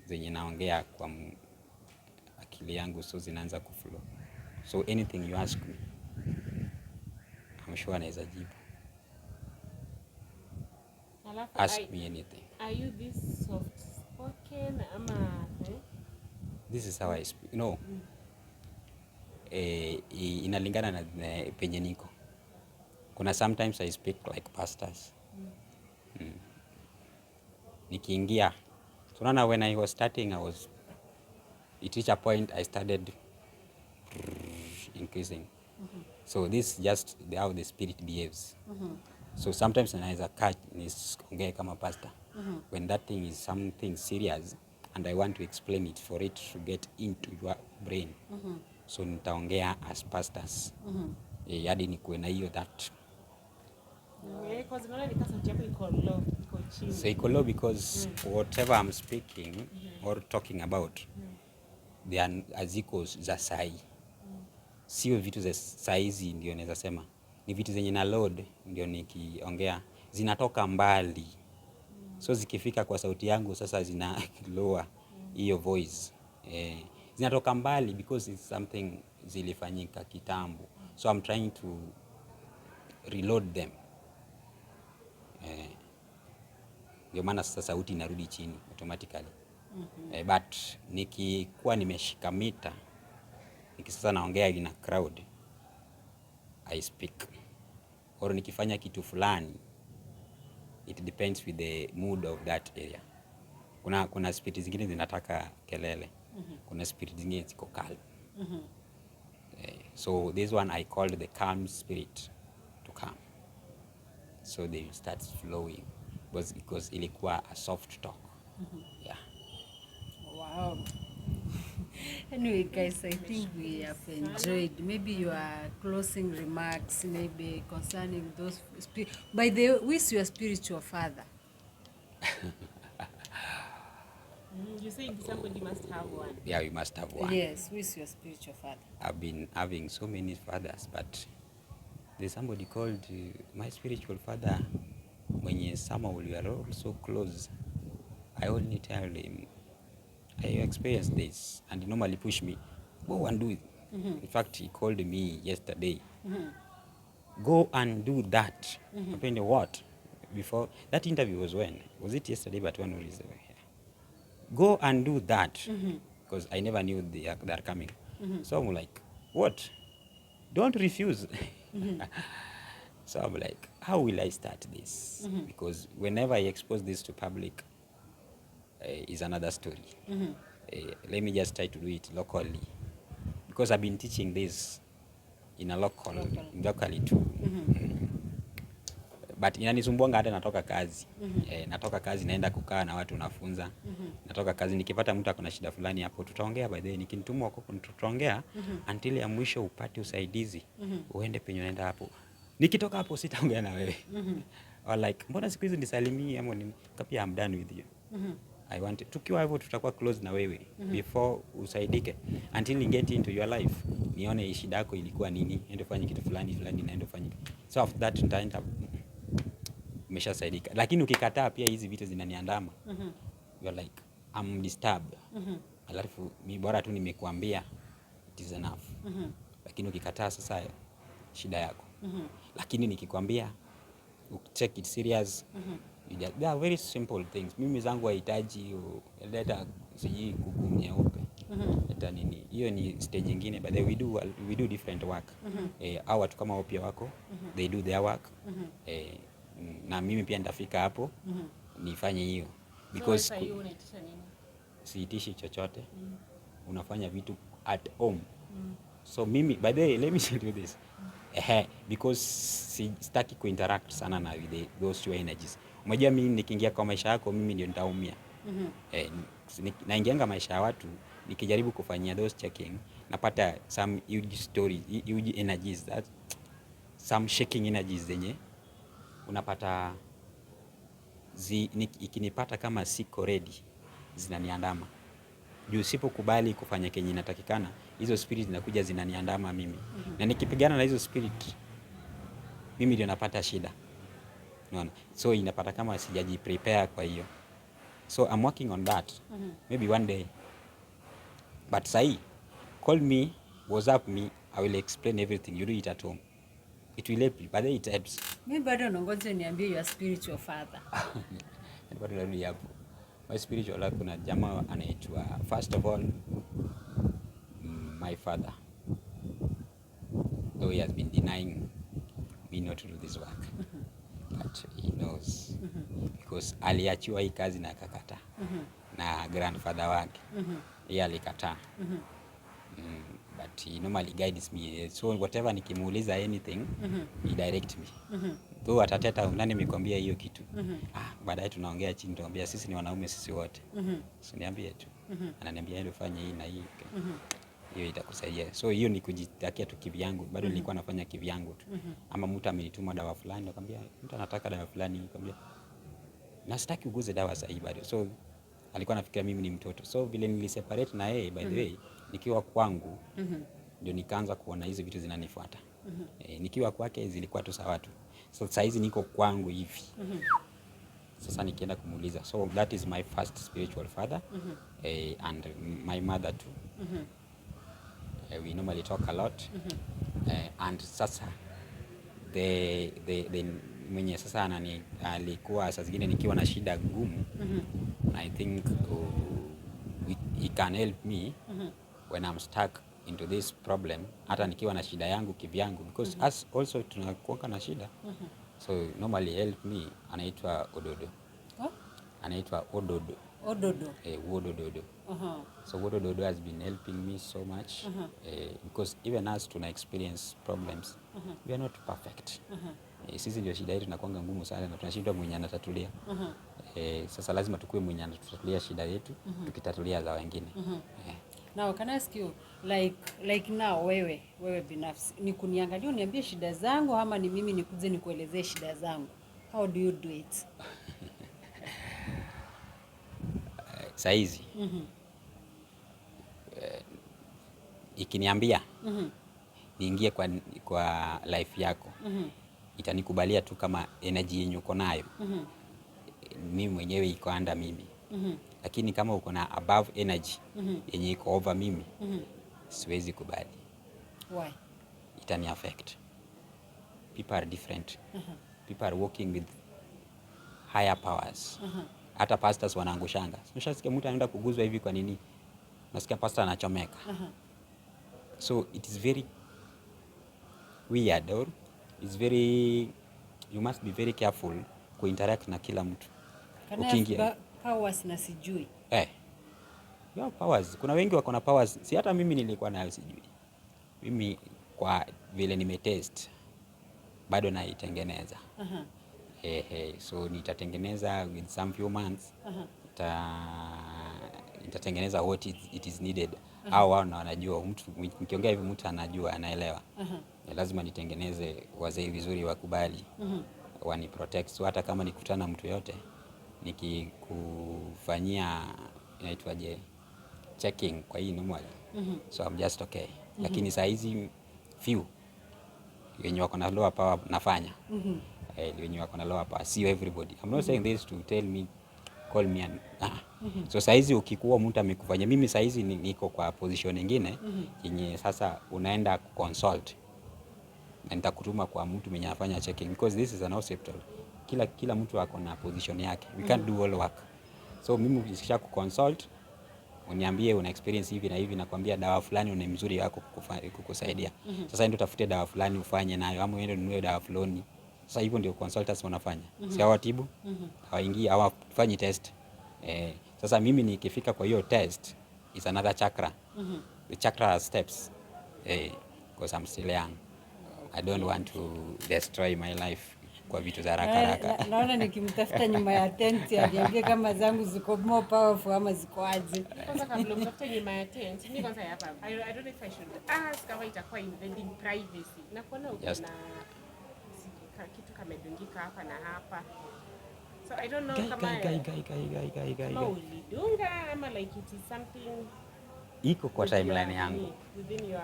zenye naongea kwa akili yangu, so zinaanza kuflow. So anything you ask me, I'm sure naweza jibu. Ask me anything. Are you this soft spoken ama This is how I speak. No. Inalingana na penye niko. Kuna sometimes I speak like pastors. Nikiingia. Tunaona when I was starting, it reached a point I started increasing. So this is just how the spirit behaves. So sometimes naweza catch nisongee kama pastor. When that thing is something serious and I want to explain it for it to get into your brain. So nitaongea as pastors. Hadi nikuwe na hiyo that. Because unaona nika sauti yako iko low, iko chini. So iko low because whatever I'm speaking or talking about, they are Hazikos za sai. Sio vitu za saizi ndio naweza sema. Ni vitu zenye na load ndio nikiongea zinatoka mbali. So zikifika kwa sauti yangu sasa zina lower hiyo voice. Zinatoka mbali because it's something zilifanyika kitambo. So I'm trying to reload them. Ndio maana sasa sauti inarudi chini automatically. But nikikuwa nimeshika mita, sasa naongea in a crowd, I speak. Or nikifanya kitu fulani, it depends with the mood of that area. Kuna spirit zingine zinataka kelele. Kuna spirit zingine ziko calm. So this one I called the calm spirit to come. So they start flowing because ilikuwa a soft talk. Yeah. Wow. Anyway, guys, I think we have enjoyed. Maybe your closing remarks, maybe concerning those. By the way, who is your spiritual father? You say somebody must have one. Yeah, we must have one. Yes, who is your spiritual father? I've been having so many fathers, but there's somebody called my spiritual father. When somehow we are all so close, I only tell him, I experienced this, and he normally push me, go and do it. In fact, he called me yesterday, go and do that. What? Before that interview was when? Was it yesterday? But when was it? Go and do that, because I never knew they are coming. So I'm like, what? Don't refuse. So I'm like, how will I start this? Because whenever I expose this to public, is another story. Let me just try to do it locally, because I've been teaching this in a locally too. But inanisumbua hata natoka kazi. Natoka kazi naenda kukaa na watu nafunza. Natoka kazi nikipata mtu akona shida fulani hapo tutaongea, by the way nikintumwa huko tutaongea until ya mwisho upate usaidizi. Uende penye unaenda hapo. Nikitoka hapo sitaongea na wewe. Or like, mbona siku hizi nisalimii ama nini? Kapia I'm done with you. I want tukiwa hivyo tutakuwa close na wewe before usaidike until you get into your life. Nione shida yako ilikuwa nini? Ende fanye kitu fulani naenda fanye. So after that nitaenda umeshasaidika. Lakini ukikataa pia hizi vitu zinaniandama. You're like I'm disturbed. Alafu mi bora tu nimekuambia it is enough. Lakini ukikataa sasa shida yako. Lakini nikikwambia take it serious. They are very simple things. Mimi zangu hahitaji leta siji kuku nyeupe. Eta nini, hiyo ni stage nyingine, but we do different work. Hao watu kama wao pia wako, they do their work. Na mimi pia nitafika hapo nifanye hiyo, because So hiyo unaitisha nini? siitishi chochote. Unafanya vitu at home. So mimi, by the way, let me tell you this. Because sitaki kuinteract sana na those two energies. Umejua mimi nikiingia kwa maisha yako, mimi ndio nitaumia. Naingianga maisha ya watu, nikijaribu kufanyia those checking, napata some huge stories, huge energies, that some shaking energies zenye unapata ikinipata kama siko ready, zinaniandama. Juu sipokubali kufanya kenye inatakikana, hizo spirit zinakuja zinaniandama mimi. Na nikipigana na hizo spirit, mimi ndio napata shida. Unaona? So inapata kama sijaji prepare kwa hiyo. So I'm working on that. Maybe one day. But sahi, call me, WhatsApp me, I will explain everything. You do it at home. It will help you, but then it helps. Mimi bado nangoja niambie your spiritual father. Bado narudi hapo. My spiritual life, kuna jamaa anaitwa, first of all, my father. Though he has been denying me not to do this work. But he knows. Because aliachiwa hii kazi na akakataa. Na grandfather wake. Yeye alikataa. But he normally guides me. So whatever nikimuuliza anything, he direct me. Though atateta, nani amekwambia hiyo kitu? Baadaye tunaongea chini, tunaambia sisi ni wanaume sisi wote. So niambie tu. Ananiambia ndio fanye hii na hii. Hiyo itakusaidia. So hiyo ni kujitakia tu kivyangu. Bado nilikuwa nafanya kivyangu tu. Ama mtu amenituma dawa fulani, nakwambia mtu anataka dawa fulani, nakwambia na sitaki uguze dawa sahihi bado. So alikuwa anafikiria mimi ni mtoto. So vile niliseparate na yeye, by the way, nikiwa kwangu ndio nikaanza kuona hizo vitu zinanifuata. Nikiwa kwake zilikuwa tu sawa tu. So saa hizi niko kwangu hivi. Sasa nikienda kumuuliza. So that is my first spiritual father. And my mother too. We normally talk a lot. And sasa the mwenye sasa alikuwa saa zingine nikiwa na shida ngumu. I think he can help me when I'm stuck into this problem, hata nikiwa na shida yangu kivyangu, because us also tunakuwa na shida. So normally help me, anaitwa Ododo. Anaitwa Ododo. Ododo. Ododo. So Ododo has been helping me so much. Because even us tuna experience problems. We are not perfect. Sisi ndio shida yetu tunakuwa ngumu sana na tunashindwa mwenye anatatulia. Sasa lazima tukue mwenye anatatulia shida yetu, tukitatulia za wengine. Now can I ask you, like now wewe binafsi ni kuniangalia uniambie shida zangu ama ni mimi nikuje nikuelezee shida zangu? How do you do it? Saizi. Ikiniambia niingie kwa life yako. Itanikubalia tu kama energy yenye uko nayo. Mimi mwenyewe iko under mimi. Lakini kama uko na above energy yenye iko over mimi, siwezi kubali. Why? Itani affect. People are different. People are working with higher powers. Hata pastors wanaangushanga. Unashasikia mtu anaenda kuguzwa hivi kwa nini? Nasikia pastor anachomeka. So it is very weird, or you must be very careful kuinteract na kila mtu. Ukiingia powers na sijui. Powers. Kuna wengi wako na powers. Si hata mimi nilikuwa nayo sijui. Mimi kwa vile nimetest bado naitengeneza. So nitatengeneza with some few months. Nitatengeneza what it is needed. Au wao wanajua, mtu nikiongea hivi mtu anajua, anaelewa. Lazima nitengeneze wazee vizuri wakubali. Wani protect. So hata kama nikutana mtu yote nikikufanyia inaitwaje checking kwa hii normal. So I'm just okay. Lakini saa hizi few wenye wako na lower power nafanya. Wenye wako na lower power, sio everybody. I'm not saying this to call me and so saa hizi ukikuwa mtu amekufanya, mimi saa hizi niko kwa position nyingine yenye sasa unaenda consult na nitakutuma kwa mtu mwenye anafanya checking, because this is an hospital. Kila mtu ako na position yake. We can't do all work. So mimi nikisha ku consult uniambie una experience hivi na hivi, nakwambia dawa fulani una mzuri wako kukusaidia. Sasa ndio tafute dawa fulani ufanye nayo, ama uende ununue dawa fulani. Sasa hivyo ndio consultants wanafanya. Si hawatibu, hawaingii, hawafanyi test. Sasa mimi nikifika kwa hiyo test, is another chakra. The chakra steps. Because I'm still young. I don't want to destroy my life kwa vitu za haraka. Naona nikimtafuta nyuma ya tent aniambie kama zangu ziko more powerful ama ziko aje. Kwanza kabla mtafute nyuma ya tent, mimi kwanza hapa. I don't know if I should ask kama itakuwa invading privacy. Na kuona uko na kitu kamedungika hapa na hapa. So I don't know kama ulidunga ama like it is something iko kwa timeline yangu. Within your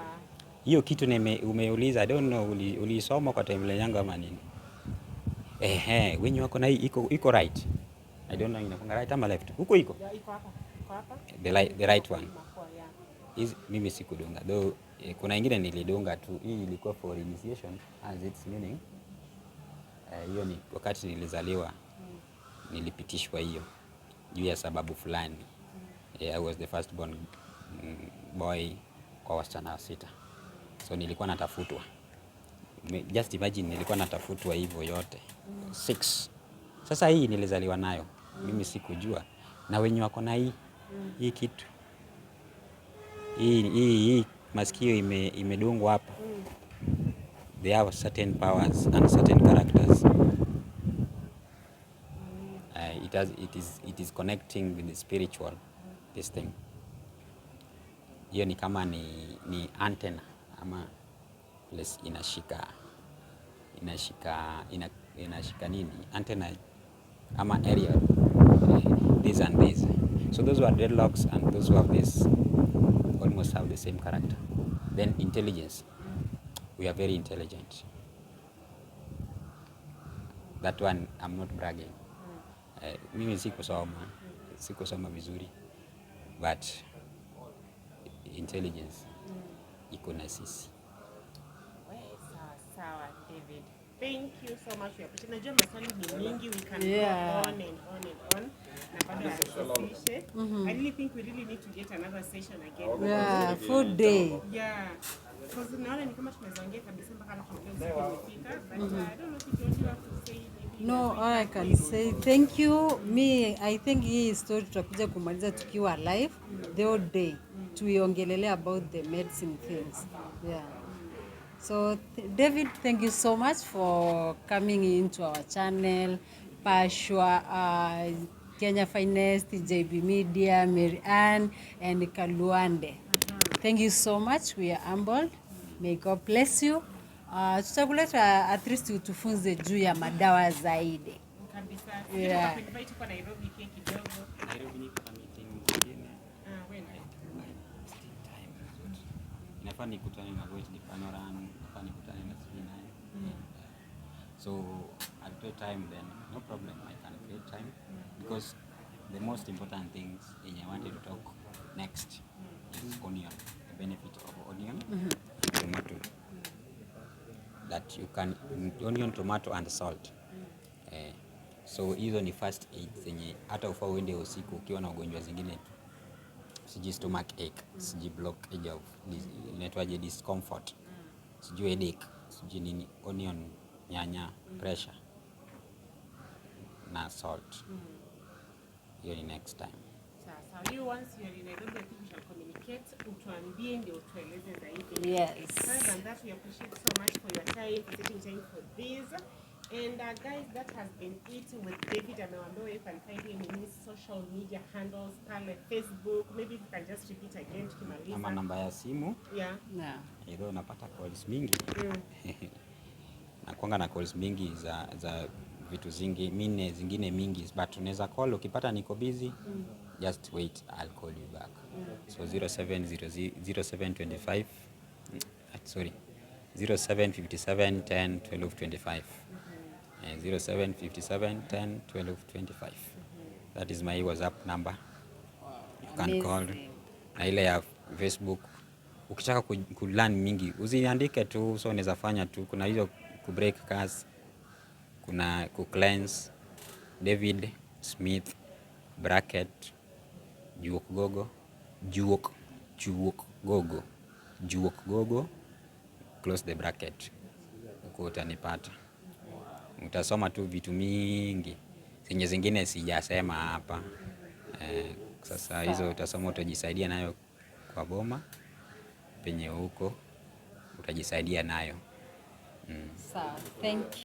hiyo kitu umeuliza, I don't know ulisoma kwa timeline yangu ama nini. Wenye wako na hii iko right. I don't know inafunga right ama left. Huko iko. Iko hapa. Iko hapa. The right one. Mimi sikudunga. Though kuna ingine nilidunga tu. Hii ilikuwa for initiation as its meaning. Hiyo ni wakati nilizaliwa. Nilipitishwa hiyo juu ya sababu fulani. I was the first born boy kwa wasichana 6. So nilikuwa natafutwa. Just imagine nilikuwa natafutwa hivyo yote. 6. Sasa hii nilizaliwa nayo. Mimi sikujua. Na wenye wako na hii kitu. Hii masikio imedungwa hapa. They have certain powers and certain characters. It is connecting with the spiritual, this thing. Hiyo ni kama ni antenna ama inashika nini antenna ama area, this and this. So those who are dreadlocks and those who have this almost have the same character. Then intelligence, we are very intelligent. That one I'm not bragging. Mimi sikusoma vizuri, but intelligence iko na sisi. Sawa David, thank you so much for your question. Najua maswali ni mingi, we can go on and on na bado hasishe. I really think we really need to get another session again. Yeah, food day. Yeah, because naona ni kama tunaweza ongea kabisa mpaka tunafikia kufika, but I don't know if you want to say maybe. No, all I can say thank you. I think hii story tutakuja kumaliza tukiwa live the whole day. Tuiongelele about the medicine things. Yeah. So David, thank you so much for coming into our channel. Pashwa, Kenya Finest, JB Media, Mary Ann, and Kaluande. Thank you so much. We are humbled. May God bless you. Tutakuleta at least utufunze juu ya madawa zaidi. Kabisa. Yeah. Tuko Nairobi kidogo. Nairobi niko na meeting nyingine. When? Nafaa nikutane na Voice ni Panorama, nafaa nikutane na naye. So I'll create time then, no problem, I can create time. Because the most important things I wanted to talk next is onion, the benefit of onion, tomato. That you can, onion, tomato and salt. So hizo ni first aid zenye hata ufaa uende usiku ukiwa na ugonjwa zingine tu. Siji stomach ache, siji blockage of inaitwaje discomfort, siji headache, siji nini, onion, nyanya, pressure na salt. Hiyo ni next time. Sasa you once you are in Nairobi, I think we shall communicate, utuambie ndio utueleze zaidi. Yes. Other than that, we appreciate so much for your time, for taking time for this. And guys, that has been it with David Amewambewa. You can find him in his social media handles, pale Facebook. Maybe you can just repeat again tukimaliza. Ama namba ya simu. Yeah. Yeah. Hiyo napata calls mingi. Nakuanga na calls mingi za vitu zingine mingi, but unaweza call ukipata niko busy. Just wait, I'll call you back. So 0757 10 12 25. 0757 10 12 25. That is my WhatsApp number. You can call. Na ile ya Facebook ukitaka kulearn mingi usiandike tu, so unaweza fanya tu. Kuna hizo break cast, kuna cleanse, David Smith bracket Juok Gogo juok gogo, juok gogo, close the bracket, huko utanipata. Utasoma tu vitu mingi zenye zingine sijasema hapa. Sasa hizo utasoma, utajisaidia nayo kwa boma penye huko, utajisaidia nayo. Sawa, thank you.